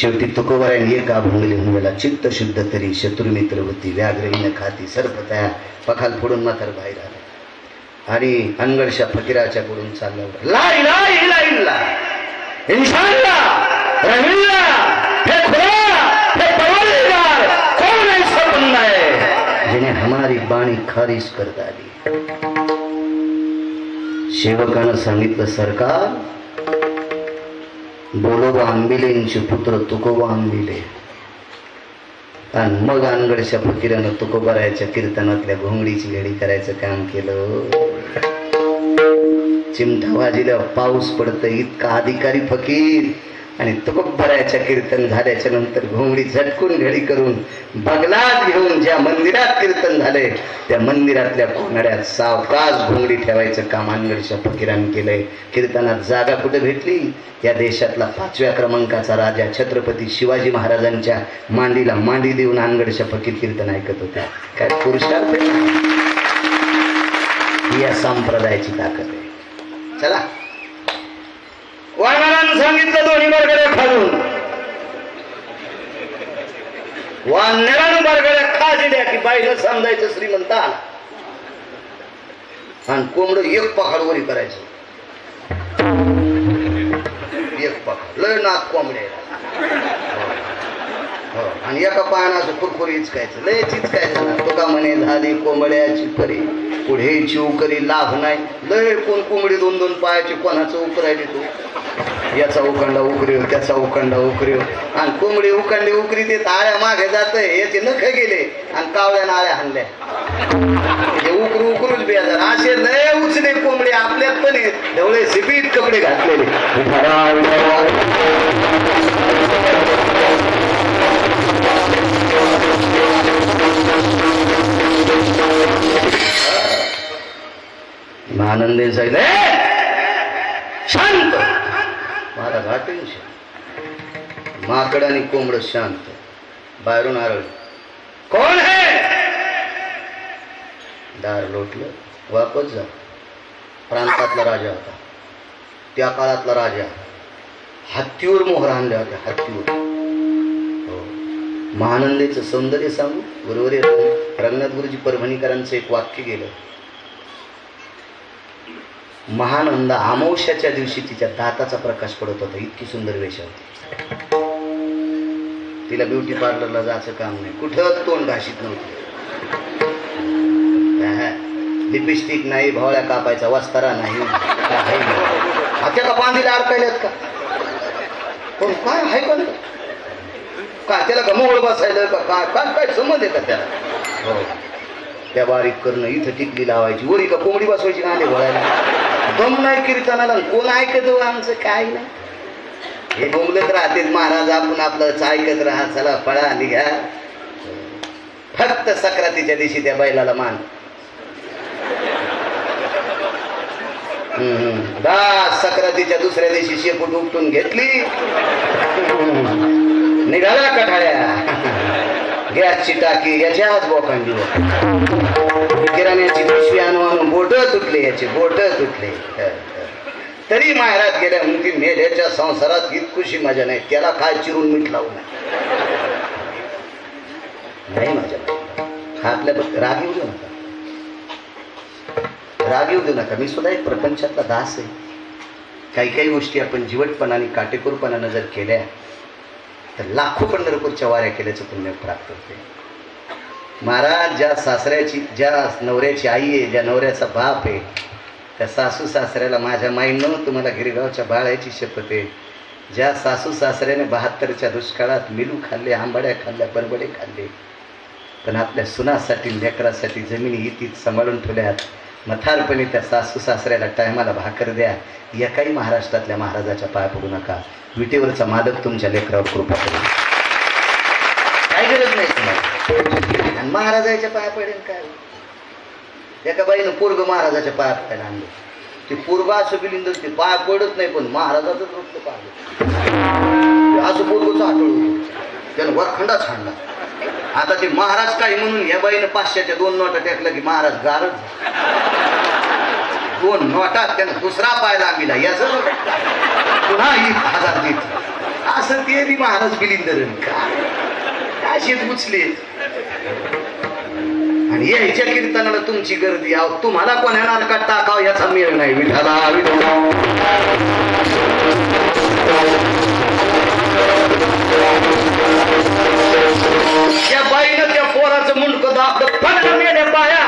शेवटी तुकोबारायने एका भोंगली हुंगला चित्त शुद्ध तरी शत्रुमित्र होती व्याघ्रहीन खाती सर्प तयार पखाल फोडून माथार बाहेर आला आणि अनगडशा फकीराच्या कडून चालला. लाई लाई लाई ला इंशाअल्लाह रहिल्लाह हे खुदा हे परवरदिगार कौन ऐसा बंदा है जिन्हें हमारी बाणी खारिज करता दी. सेवकानं सांगितलं सरकार बोलोबा आंबिलेंचे पुत्र तुकोबा आंबिले. आणि मग अनगडच्या फकीरानं तुकोबारायच्या कीर्तनातल्या घोंगडीची घडी करायचं काम केलं. चिमटा वाजिल्यावर पाऊस पडतं इतका अधिकारी फकीर. आणि तुकोबारायच्या कीर्तन झाल्याच्या नंतर घोंगडी झटकून घडी करून बगलात घेऊन ज्या मंदिरात कीर्तन झालंय त्या मंदिरातल्या कोणाड्यात सावकाश घोंगडी ठेवायचं काम अनगडच्या फकीरानं केलंय. कीर्तनात जागा कुठे भेटली. या देशातला 5व्या क्रमांकाचा राजा छत्रपती शिवाजी महाराजांच्या मांडीला मांडी देऊन अनगडच्या फकीर कीर्तन ऐकत होत्या. काय पुरुषार्थ ही या संप्रदायाची ताकद आहे. चला वानरानं सांगितलं दोन्ही बरगड्या खालून. वानरानं बरगड्या खा दिल्या की बाईला समजायचं श्रीमंत आला. आणि कोंबड एक पखाडवरी करायचं. एक पखाड लय नाक कोंबडे. आणि एका पायानं असं खुरखुरी इचकायचं. लय चिचकायचं. तुका म्हणे झाली कोंबड्याची परी पुढेची उकरी लाभ नाही. लय कोण कोंबडी 2-2 पायाची कोणाचं उकरायली तू, याचा उखंडा उकरी त्याचा उखंडा उकरी, आणि कोंबडी उखंडी उकरी ते आळ्या मागे जात याचे नख गेले आणि कावळ्यानं आळ्या हाणल्या. उकरू उकरूच बेजार असे लय उचले कोंबडी आपल्यात पण आहेत, ढवळे सिपीत कपडे घातलेले. आनंदे सांगितलं शांत. महाराज अटेन्शन. माकड आणि कोंबड शांत. बाहेरून आरळ कोण है. दार लोटलं. वापस जा. प्रांतातला राजा होता, त्या काळातला राजा. हत्तीवर मोहर आणल्या होत्या, हत्तीवर. हो. महानंदेचं सौंदर्य सांगू बरोबर आहे. रंगनाथ गुरुजी परभणीकरांचं एक वाक्य गेलं. महानंदा अमावस्याच्या दिवशी तिच्या दाताचा प्रकाश पडत होता, इतकी सुंदर वेश होती. तिला ब्युटी पार्लरला जायचं काम नाही, कुठं तोंड घाशीत नव्हती. लिपस्टिक नाही, भवळ्या कापायचा वस्तारा नाही, हात्या का बांधीला अडकायल्यात का पण काय आहे का काय त्याला का मोहळ बसायला का काय काय काय संबंध आहे का त्याला. हो. त्या बारीक करणं, इथं टिकली लावायची, वरी का कोंबडी बसवायची कांदे भोळायला. दम नाही कीर्तनाला, कोण ऐकत आमचं काय नाही. हे बोंबलत राहते महाराज, आपण आपलं ऐकत राहा, चला पळा निघा. फक्त सक्रातीच्या दिवशी त्या बैलाला मान. सक्रातीच्या दुसऱ्या दिवशी शेपूट उपटून घेतली, निघाला कठाळ्या. गॅसची टाकी याच्याच बोकांडी, किराण्याची पिशवी आणून बोट तुटले, याचे बोट तुटले. तरी माहेरात गेल्या म्हणून मेल्याच्या संसारात इतकुशी मजा नाही, त्याला काय चिरून मीठ लावू नाही मजा. हा आपल्या राग येऊ देऊ नका, राग येऊ देऊ नका. मी सुद्धा एक प्रपंचातला दास आहे. काही काही गोष्टी आपण जिवटपणाने काटेकोरपणानं जर केल्या तर लाखो पंढरपूरच्या वाऱ्या केल्याचं पुण्य प्राप्त होते. महाराज ज्या सासऱ्याची, ज्या नवऱ्याची आई आहे, ज्या नवऱ्याचा बाप आहे, त्या सासू सासऱ्याला माझ्या माईनं तुम्हाला गिरगावच्या बाळाची शपथ आहे. ज्या सासू सासऱ्याने 72च्या दुष्काळात मिलू खाल्ले, आंबाड्या खाल्ल्या, बरबडे खाल्ले, पण आपल्या सुनासाठी लेकरासाठी जमिनी इतीत सांभाळून ठेवल्यात. मथारपणे त्या सासू सासऱ्याला टायमाला भाकर द्या. एकाही महाराष्ट्रातल्या महाराजाच्या पाया पडू नका. विटेवरचा मालक तुमच्या लेकरावर कृपा करू, काय गरज नाही तुम्हाला. आणि महाराजाच्या पाया पडेल काय. एका बाईनं पोरग महाराजाच्या पाया पडायला आणलं. ते पोरग असं बिलिंदर ते पाया पडत नाही, पण महाराजाच रोखलं पाहिलं. असं पोरगच आठवलं, त्यानं वरखंडा छाडला. आता ते महाराज काही म्हणून या बाईनं 500च्या 2 नोटा टेकल्या की महाराज गारच. 2 नोटात त्यानं दुसरा पाय लांबीला, याचं पुन्हा 1000 देत. असं ते बी महाराज बिलिंदर काय शेत उचले. आणि याच्या कीर्तनाला तुमची गर्दी आहो, तुम्हाला कोणा का टाकाव याचा मेळ नाही. विठाला त्या बाईनं त्या पोराचं मुंडकं दाबलं, फटकन मेल्या पाया.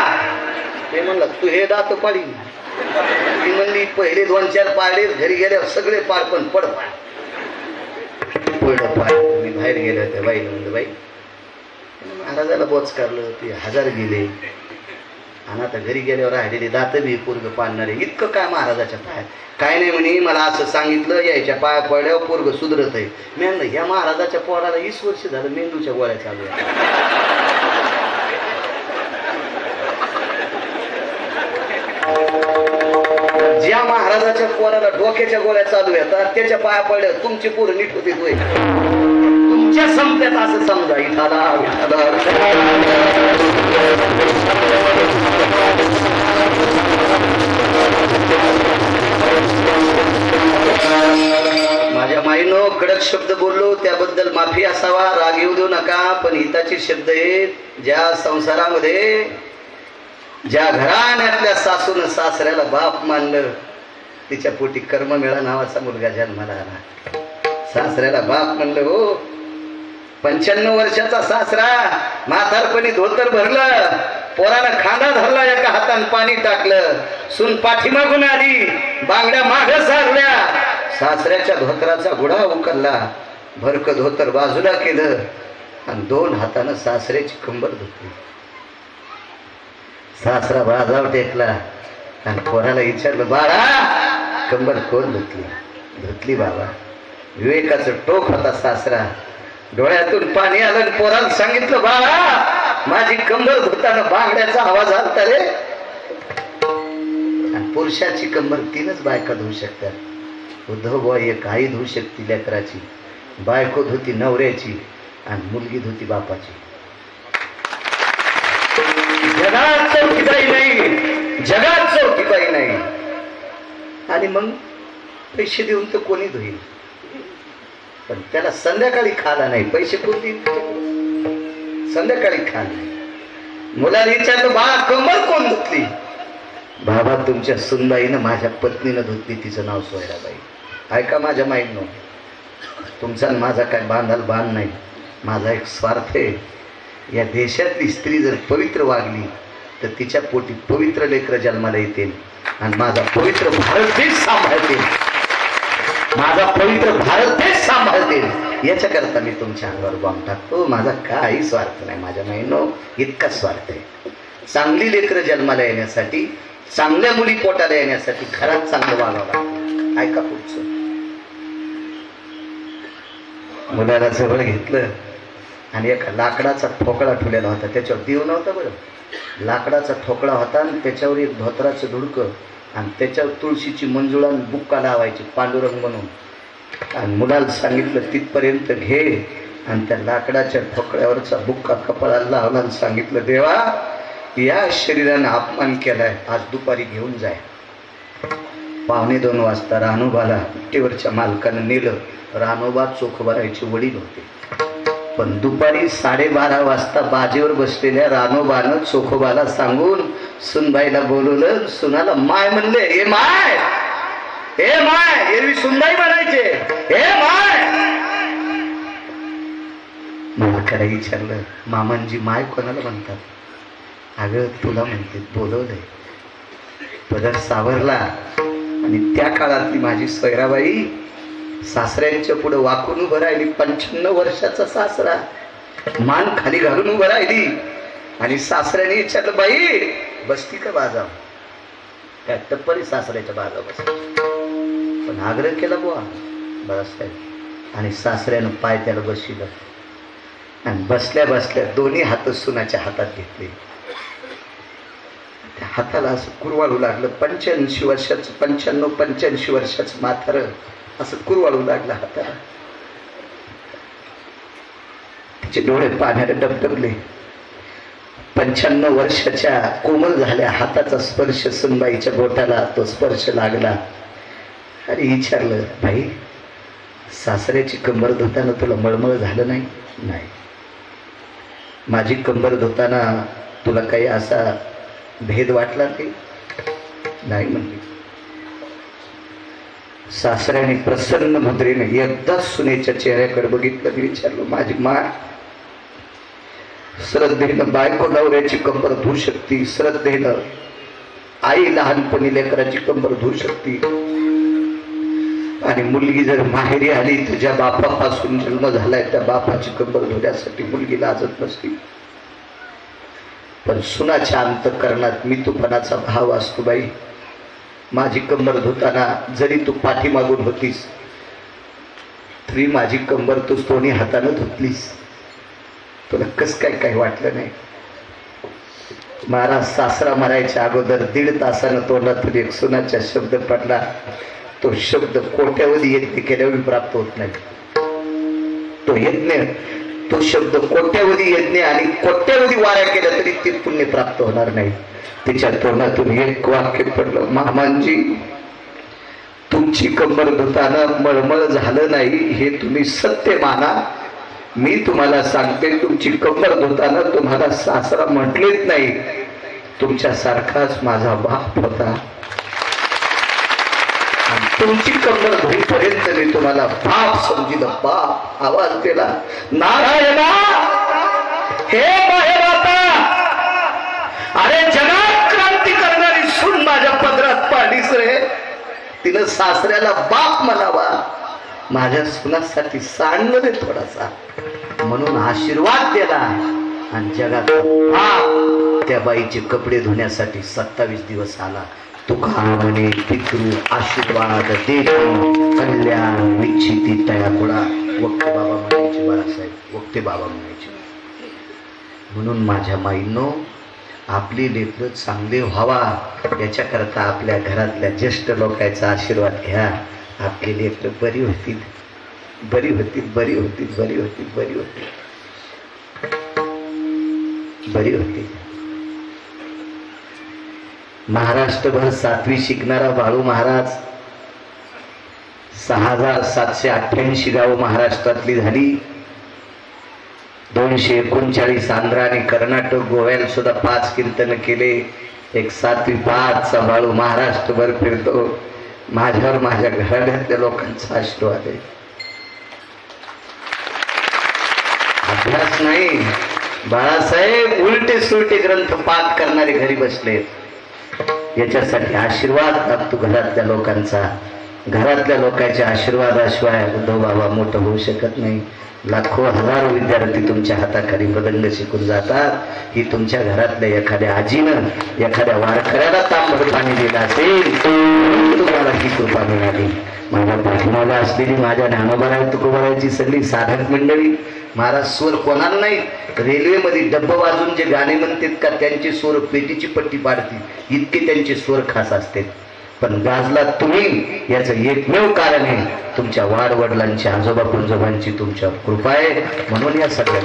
ते म्हणलं तू हे दात पाडी. ती म्हणली पहिले 2-4 पाडे, घरी गेल्यावर सगळे पाड, पण पड पाय पड पाय. मी बाहेर गेले होते. बाईनं म्हणलं बाई महाराजाला बोच काढलं, ते 1000 गेले. आणि आता घरी गेल्यावर राहिलेले दात बी पोरग पाडणारे. इतकं काय महाराजाच्या पायात काय नाही म्हणे. मला असं सांगितलं यायच्या पाया पडल्यावर पोरग सुधरत आहे. मी म्हणलं ह्या महाराजाच्या पोराला 20 वर्ष झालं मेंदूच्या गोळ्या चालू आहे. ज्या महाराजाच्या पोराला डोक्याच्या गोळ्या चालू येतात त्याच्या पाया पडल्यावर तुमची पोरं नीट होते. तुमच्या संपत्यात असं समजा. इथाला माझ्या माईनो कडक शब्द बोललो त्याबद्दल माफी असावा, राग येऊ देऊ नका. पण हिताचे शब्द आहेत. ज्या संसारामध्ये, ज्या घराण्यातल्या सासून सासऱ्याला बाप मानलं, तिच्या पोटी कर्ममेळा नावाचा मुलगा जन्माला आला. सासऱ्याला बाप म्हणलं. हो 95 वर्षाचा सासरा म्हातारपणी धोतर भरलं, पोरानं खांदा धरला, एका हातानं पाणी टाकलं, सून पाठीमागून आली, बांगड्या माग सारल्या, सासऱ्याच्या धोतराचा गुढा उकरला, भरक धोतर बाजूला केलं आणि 2 हातानं सासऱ्याची कंबर धुतली. सासरा बाजाव टेकला आणि पोराला विचारलं, बाळा कंबर कोण धुतली? धुतली बाबा. विवेकाचं टोक होता सासरा, डोळ्यातून पाणी आलं आणि पोराला सांगितलं, बाळा माझी कंबर धुताना बांगड्याचा आवाज आलता रे. आणि पुरुषाची कंबर 3च बायका धुवू शकतात. उद्धव बुवा एक आई धुवू शकते लेकराची, बायको धुती नवऱ्याची आणि मुलगी धुती बापाची. जगात चौकीबाई नाही, जगात चौकीबाई नाही. आणि मग पैसे देऊन तर कोणी धुईल, पण त्याला संध्याकाळी खाला नाही, पैसे कोण देईल? संध्याकाळी खाल नाही. मुलाला विचारलं, बाळा कंबर कोण धुतली? बाबा तुमच्या सुनबाईनं माझ्या पत्नीनं धुतली, तिचं नाव सोयराबाई. ऐका माझ्या माईनं, तुमचा माझा काय बांधाल बांध नाही, माझा एक स्वार्थ आहे. या देशातली स्त्री जर पवित्र वागली तर तिच्या पोटी पवित्र लेकरं जन्माला येतील आणि माझा पवित्र भारत देश सांभाळतील, माझा पवित्र भारत देश सांभाळतील. याच्याकरता मी तुमच्या अंगावर बॉम्ब टाकतो. माझा काही स्वार्थ नाही माझ्या महिनो, इतका स्वार्थ आहे. चांगली लेकरं जन्माला येण्यासाठी, चांगल्या मुली पोटाला येण्यासाठी घरात चांगलं वागावं लागतं. ऐका पुढचं. मुलाला जवळ घेतलं आणि एका लाकडाचा ठोकळा ठेवलेला होता, त्याच्यावर देव नव्हता बरं, लाकडाचा ठोकळा होता आणि त्याच्यावर एक धोतराचं धुडकं आणि त्याच्यावर तुळशीची मंजुळा बुक्का लावायची पांडुरंग म्हणून. आणि मुलाला सांगितलं तिथपर्यंत घे आणि त्या लाकडाच्या ठोकळ्यावरचा बुक्का कपाळाला लावला आणि सांगितलं, देवा या शरीराने अपमान केलाय, आज दुपारी घेऊन जाय. 1:45 वाजता रानोबाला विट्टीवरच्या मालकानं नेलं. रानोबा चोखोबारायचे वडील होते, पण दुपारी 12:30 वाजता बाजेवर बसलेल्या रानोबानं चोखोबाला सांगून सुनबाईला बोलवलं. सुनाला माय म्हणले, ए माय, ए माय. एरवी सुनबाई म्हणायचे, ए माय. मालकाला विचारलं, मामांजी माय कोणाला म्हणतात? अगं तुला म्हणते, बोलवलंय. पदर सावरला आणि त्या काळातली माझी सोयराबाई सासऱ्यांच्या पुढे वाकून उभं राहिली. 55 वर्षाचा सासरा मान खाली घालून उभं राहिली आणि सासऱ्याने विचारलं, बाई बसती का बाजाव? त्या टप्परी सासऱ्याच्या बाजाव बसली, पण आग्रह केला बुवा बसायला. आणि सासऱ्यानं पाय त्याला बसविलं आणि बसल्या बसल्या दोन्ही हात सुनाच्या हातात घेतले. त्या हाताला असं कुरवाळू लागलं. 85 वर्षाचं 85 वर्षाचं म्हातार असं कुरवाळू लागलं हाताला. तिचे डोळे पाण्याने डबडबले. 95 वर्षाच्या कोमल झाल्या हाताचा स्पर्श सुनबाईच्या बोटाला तो स्पर्श लागला. आणि विचारलं, भाई सासऱ्याची कंबर धुताना तुला मळमळ झालं नाही? नाही. माझी कंबर धुताना तुला काही असा भेद वाटला नाही म्हणली. सासऱ्याने प्रसन्न मुद्रेने एकदाच सुनेच्या चेहऱ्याकडे बघितलं. विचारलं, माझी मा श्रद्धेनं बायको नवऱ्याची कंबर धुवू शकते, श्रद्धेनं आई लहानपणी लेकराची कंबर धुवू शकते, आणि मुलगी जर माहेरी आली तुझ्या बापापासून जन्म झालाय त्या बापाची कंबर धुण्यासाठी मुलगी लाजत नसती. पण सुनाच्या अंतःकरणात मितूपणाचा भाव असतो. बाई माझी कंबर धुताना जरी तू पाठीमागून होतीस तरी माझी कंबर तू दोन्ही हातानं धुतलीस, तुला कस काय वाटलं नाही? महाराज सासरा मरायच्या अगोदर 1.5 तासानं तोंडातून एक सुनाचा शब्द पडला. तो शब्द कोट्यावधी यज्ञ केल्यावर प्राप्त होत नाही. तो यज्ञ, तो शब्द कोट्यावधी यज्ञ आणि कोट्यावधी वाऱ्या केल्या तरी ते पुण्य प्राप्त होणार नाही. तिच्या तोंडातून एक वाक्य पडलं, मामांजी तुमची कंबर धुताना मळमळ झालं नाही हे तुम्ही सत्य माना. मी तुम्हाला सांगते, तुमची कंबर धुताना तुम्हाला सासरा म्हटलेच नाही. तुमच्यासारखाच माझा बाप होता. तुमची कंबर धुईपर्यंत मी तुम्हाला बाप समजिलं. बाप आवाज केला, नारायणा हे बाहेर आता तिनं सासऱ्याला बाप म्हणावा, माझ्या सुनासाठी सांडलं रे थोडासा म्हणून आशीर्वाद दिला. आणि जगात बाप त्या बाईचे कपडे धुण्यासाठी 27 दिवस आला. तुका म्हणे पितृ आशीर्वाद देतो कल्याण विच्छिती तयापुडा. वक्ते बाबा म्हणायचे, बाळासाहेब वक्ते बाबा म्हणायचे. म्हणून माझ्या माईंनो, आपली लेकरं चांगले व्हावा याच्याकरता आपल्या घरातल्या ज्येष्ठ लोकांचा आशीर्वाद घ्या. आपली लेकरं बरी होतील, बरी होतील, बरी होतील, बरी होतील, बरी होतील, बरी होतील. महाराष्ट्रभर 7वी शिकणारा बाळू महाराज 6788 गावं महाराष्ट्रातली झाली. 239 आंध्र आणि कर्नाटक गोव्याला सुद्धा 5 कीर्तन केले. एक 7वी 5चा बाळू महाराष्ट्रभर फिरतो. माझ्यावर माझ्या घरातल्या लोकांचा आशीर्वाद आहे. अभ्यास नाही बाळासाहेब, उलटे सुलटे ग्रंथ पाठ करणारे घरी बसले. याच्यासाठी आशीर्वाद लागतो घरातल्या लोकांचा. घरातल्या लोकांच्या आशीर्वादाशिवाय उद्धव बाबा मोठं होऊ शकत नाही. लाखो हजारो विद्यार्थी तुमच्या हाताखाली मृदंग शिकून जातात. ही तुमच्या घरातल्या एखाद्या आजीनं एखाद्या वारकऱ्याला तांबड पाणी दिलं असेल तुम्हाला ही कृपा मिळाली. माझ्या पाठीमाला असलेली माझ्या ज्ञानोबराय तुकोबरायची सगळी साधक मंडळी, महाराज स्वर कोणाला नाही. रेल्वेमध्ये डब्बा वाजून जे गाणे म्हणतात का त्यांचे स्वर पेटीची पट्टी पाडतील, इतके त्यांचे स्वर खास असते. पण गाजला तुम्ही याचं एकमेव कारण आहे तुमच्या वाडवडिलांची आजोबा पंजोबांची तुमच्या कृपा आहे. म्हणून या सगळ्या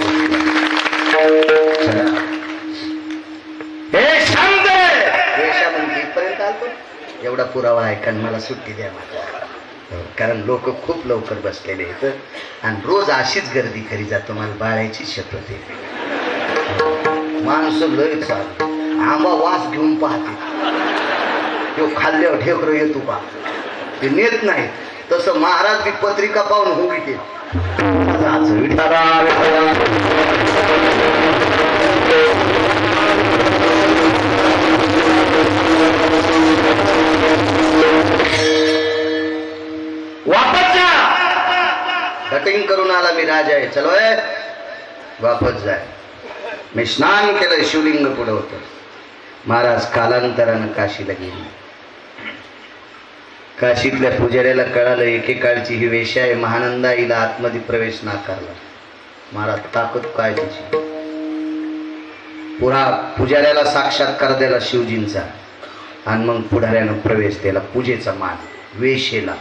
इथपर्यंत आलो. एवढा पुरावा आहे कारण मला सुट्टी द्या माझ्या, कारण लोक खूप लवकर बसलेले आहेत आणि रोज अशीच गर्दी करी जातो. मला बाळायची शपथ आहे. माणसं लय चाल आंबा वास घेऊन पाहते, तो खाल्ल्यावर ढेकर येतो पा, ते नेत नाही. तसं महाराज ती पत्रिका पाहून हो की वापस जा. कटिंग करून आला मी राजा आहे, चलो वापस जाय. मी स्नान केलं, शिवलिंग पुढं होतं. महाराज कालांतरानं काशीला गेली. काशीतल्या पुजाऱ्याला कळालं एकेकाळची ही वेश्या आहे. महानंदाईला आतमध्ये प्रवेश नाकारला. महाराज ताकद काय तिची. पुरा पुजाऱ्याला साक्षात्कार दिला शिवजींचा आणि मग पुढाऱ्यानं प्रवेश दिला. पूजेचा मान वेशेला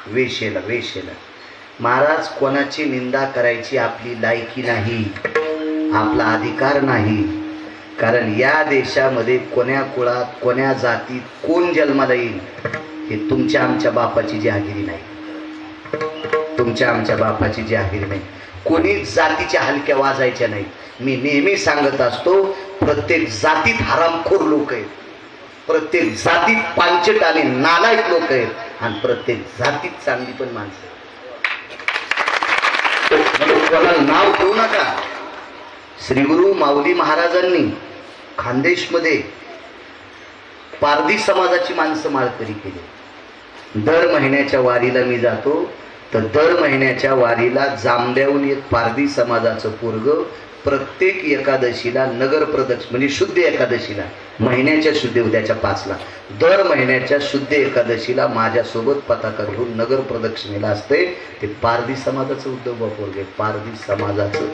वेशेला वेशेला. महाराज कोणाची निंदा करायची आपली लायकी नाही, आपला अधिकार नाही. कारण या देशामध्ये कोण्या कुळात कोण्या जातीत कोण जन्माला येईल हे तुमच्या आमच्या बापाची जहागिरी नाही. तुमच्या आमच्या बापाची जहागिरी नाही. कोणी जातीच्या हलक्या वाजायच्या नाही. मी नेहमी सांगत असतो, प्रत्येक जातीत हरामखोर लोक आहेत, प्रत्येक जातीत पांचट आणि नालायक लोक आहेत आणि प्रत्येक जातीत चांगली पण माणसं. कोणाला नाव ठेवू नका. श्री गुरु माऊली महाराजांनी खानदेशमध्ये पारधी समाजाची माणसं माळकरी केली. दर महिन्याच्या वारीला मी जातो तर दर महिन्याच्या वारीला जांभ्याहून एक पारधी समाजाचं पोरग प्रत्येक एकादशीला नगर प्रदक्षिणा म्हणजे शुद्ध एकादशीला, महिन्याच्या शुद्ध उद्याच्या 5ला, दर महिन्याच्या शुद्ध एकादशीला माझ्यासोबत पताका घेऊन नगर प्रदक्षिणेला असते. ते पारधी समाजाचं उद्धव पोरगे, पारधी समाजाचं.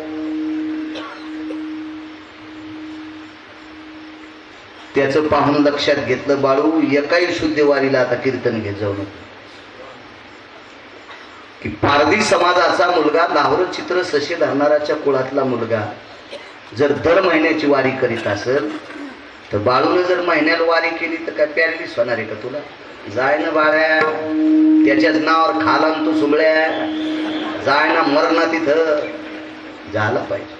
त्याचं पाहून लक्षात घेतलं, बाळू एकाही शुद्ध वारीला आता कीर्तन घेत जाऊ नको. की पारधी समाजाचा मुलगा लाहोर चित्र सशे धरणाराच्या कुळातला मुलगा जर दर महिन्याची वारी करीत असेल तर बाळूने जर महिन्याला वारी केली तर काय पॅरलीस होणार आहे का तुला? जाय ना बाळ्या, त्याच्याच नावावर खाला तू सुबळ्या, जाय ना मरणा तिथं. झालं पाहिजे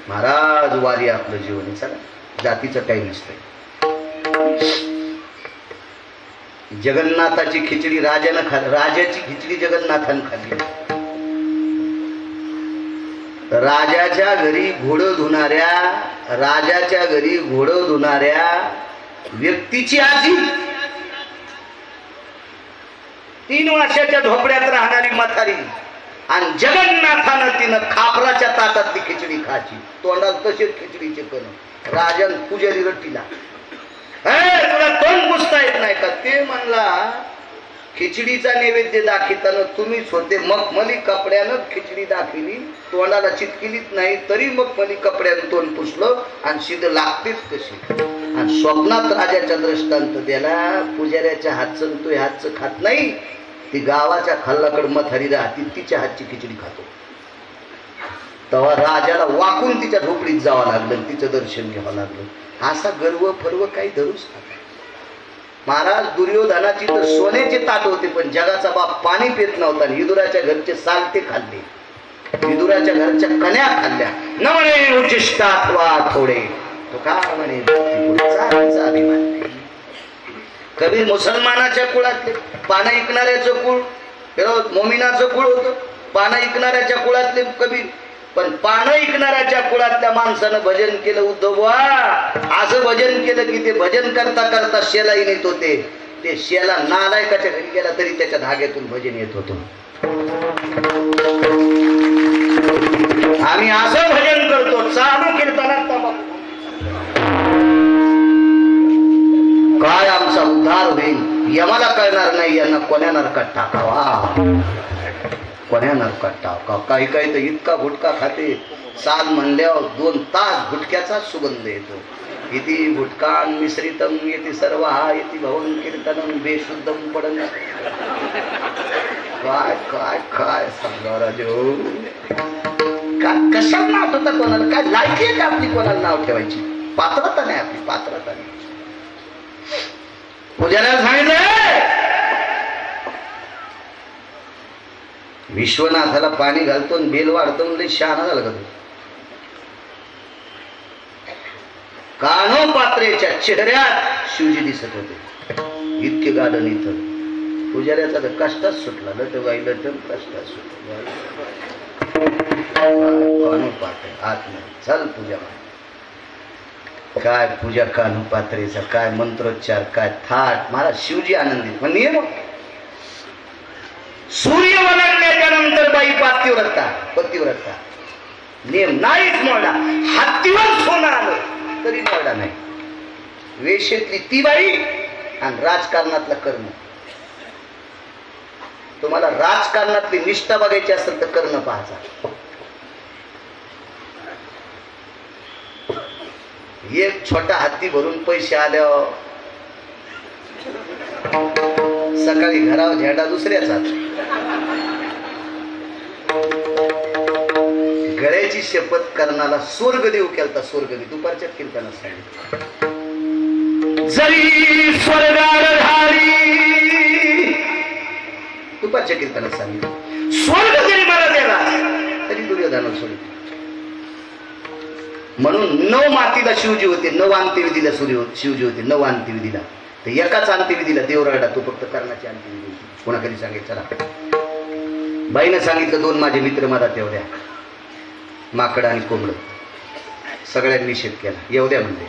महाराज. वारी आपलं जीवन आहे. चला, जातीचं काही नसतंय. जगन्नाथाची खिचडी राजानं राजाची खिचडी जगन्नाथानं खाल्ली. राजाच्या घरी घोडं धुणाऱ्या, राजाच्या घरी घोडं धुणाऱ्या व्यक्तीची आजी 3 वर्षाच्या झोपड्यात राहणारी म्हातारी आणि जगन्नाथानं तिनं खापराच्या ताटातली खिचडी खायची, तोंडात तसेच खिचडीचे कण. राजन पुजारी रट्टीला, तुला तोंड पुसता येत नाही का? ते म्हणला खिचडीचा नैवेद्य दाखवताना तुम्हीच होते, मखमली कपड्यानं खिचडी दाखवली, तोंडाला चिटकिलीच नाही तरी मखमली कपड्यानं तोंड पुसलं आणि सिद्ध लागतेच कशी. आणि स्वप्नात राजाच्या दृष्टांत द्याला, पुजाऱ्याच्या हातचं तो हातचं खात नाही, ती गावाच्या खाल्लाकडे म्हातारी राहती, तिच्या हातची खिचडी खातो. तेव्हा राजाला वाकून तिच्या झोपडीत जावं लागलं, तिचं दर्शन घ्यावं लागलं. असा गर्व फर्व काही धरूच नका. महाराज दुर्योधनाची तर सोन्याचे ताट होते, पण जगाचा बाप पाणी पित नव्हता. विदुराच्या घरचे सालते खाल्ले, विदुराच्या घरच्या कन्या खाल्ल्या. न म्हणे उच्चिष्टात्वा थोडे, तो का म्हणे अभिमान नाही. कबीर मुसलमानाच्या कुळातले, पानं ऐकणाऱ्याचं कुळ, मोमिनाचं कुळ होतं, पानं ऐकणाऱ्याच्या कुळातले कबीर. पण पानं ऐकणाऱ्याच्या कुळातल्या माणसानं भजन केलं. उद्धव असं भजन केलं की ते भजन करता करता शेलाई नेत होते. ते शेला नालायकाच्या घरी गेला तरी त्याच्या धाग्यातून भजन येत होतं. आम्ही असं भजन करतो, चालू कीर्तनात काय आमचा उद्धार होईल यमाला कळणार नाही. यांना कोण्या नरकात टाकावा, कोण्या नरकात टाका. काही काही तर इतका गुटखा खाते, साल म्हणल्यावर 2 तास गुटख्याचा सुगंध येतो. इति गुटकान मिश्रितम येते सर्व हा येते भवन कीर्तनम बेशुद्धम पडन. काय काय काय सांगा राजो, काय कशाला नाव ठेवता कोणाला? काय लायकी आहे का आपली कोणाला नाव ठेवायची? पात्रता नाही आपली, पात्रता नाही. पुजाऱ्याला सांगितलं विश्वनाथाला पाणी घालतो आणि बेल वाढतो म्हणजे शहाणा झाला का तू? कानोपात्रेच्या चेहऱ्यात शिवजी दिसत होते, इतके गार्डन इथं. पुजाऱ्याचा तर कष्टाच सुटला, लटवाई लटम कष्टाच सुटला. कानोपात्रे आत नाही, चल पूजा. काय पूजा कानोपात्रेचा, काय मंत्रोच्चार, काय थाट. महाराज शिवजी आनंदित. पण नियम सूर्य वलगल्याच्या नंतर बाई पतिव्रता नियम नाहीच मोडला. हत्तीवर सोनं आलं तरी मोडला नाही. वेशेतली ती बाई आणि राजकारणातला कर्ण. तुम्हाला राजकारणातली निष्ठा बघायची असेल तर कर्ण पाहायचा. एक छोटा हत्ती भरून पैसे आल्यावर सकाळी घरावर झेंडा दुसऱ्याचा. गळ्याची शपथ करणारा स्वर्गदेव केलता. स्वर्गदेव दुपारच्या कीर्तनात सांगितलं, जरी स्वर्गावर झाली, दुपारच्या कीर्तनात सांगितलं स्वर्ग जरी मला दिला तरी दुर्योधनाला सोडलं. म्हणून 9 मातीला शिवजी होते, 9 अंत्यविधीला शिवजी होते, 9 अंत्यविधीला. तर एकाच अंत्यविधीला देव रडला, तो फक्त कर्णाची अंत्यविधी. कोणाकडे सांगितलं? चला बाईनं सांगितलं 2 माझे मित्र मला तेवढ्या, माकड आणि कोंबड. सगळ्यांनी निषेध केला, येऊ द्या म्हणले.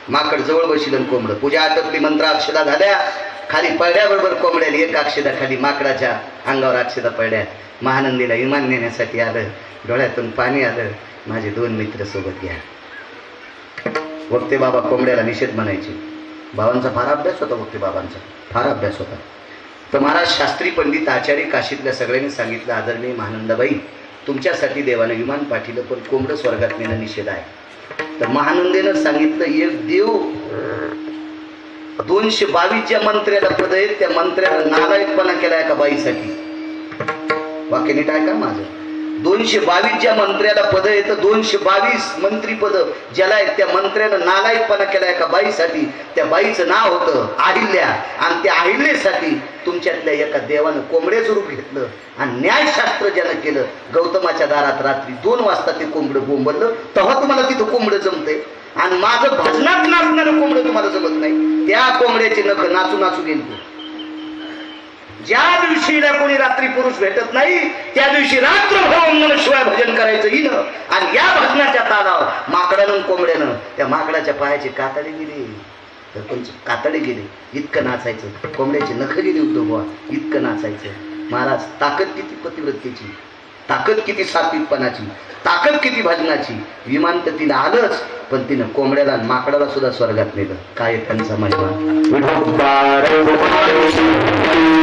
माकड जवळ बशील कोंबड. पूजा आटपली, मंत्र अक्षदा झाल्या, खाली पडल्याबरोबर कोंबड्याला 1 अक्षदा खाली माकडाच्या अंगावर अक्षदा पडल्या. महानंदीला इमान नेण्यासाठी आलं, डोळ्यातून पाणी आलं. माझे 2 मित्र सोबत घ्या. वक्ते बाबा कोंबड्याला निषेध म्हणायचे. बाबांचा फार अभ्यास होता, वक्ते बाबांचा फार अभ्यास होता. तर महाराज शास्त्री पंडित आचार्य काशीतल्या सगळ्यांनी सांगितलं, आदरणीय महानंदाबाई तुमच्यासाठी देवानं विमान पाठवलं, पण कोंबड स्वर्गात नेणं निषेध आहे. तर महानंदेनं सांगितलं, एक देव 222 ज्या मंत्र्याला पद आहेत त्या मंत्र्याला नालायकपणा केला एका बाईसाठी. वाक्य नीट आहे का माझं? 222 ज्या मंत्र्याला पद आहेत, 222 मंत्री पद ज्याला आहेत त्या मंत्र्यानं नालायकपणा केला एका बाईसाठी. त्या बाईचं नाव होतं अहिल्या. आणि त्या अहिल्यासाठी तुमच्यातल्या एका देवानं कोंबड्याचं रूप घेतलं आणि न्यायशास्त्र ज्यानं केलं. गौतमाच्या दारात रात्री 2 वाजता ते कोंबडं बोंबललं, तेव्हा तुम्हाला तिथं कोंबडं जमतंय. आणि माझं भजनात नाचणारं कोंबडं तुम्हाला जमत नाही. त्या कोंबड्याचे नख नाचू नाचू गेले. ज्या दिवशी कोणी रात्री पुरुष भेटत नाही त्या दिवशी रात्रभर शिवाय भजन करायचं हिनं. आणि या भजनाच्या तालावर माकडानं कोंबड्यानं त्या माकडाच्या पायाची कातडी दिली. सरपंच कातडे गेले, इतकं नाचायचं. कोंबड्याची नखं गेली उद्धव, इतकं नाचायचं. महाराज, ताकद किती पतिव्रतेची, ताकद किती सात्विकपणाची, ताकद किती भजनाची. विमान तर तिला आलंच, पण तिनं कोंबड्याला आणि माकडाला सुद्धा स्वर्गात नेलं. काय त्यांचा महिमा.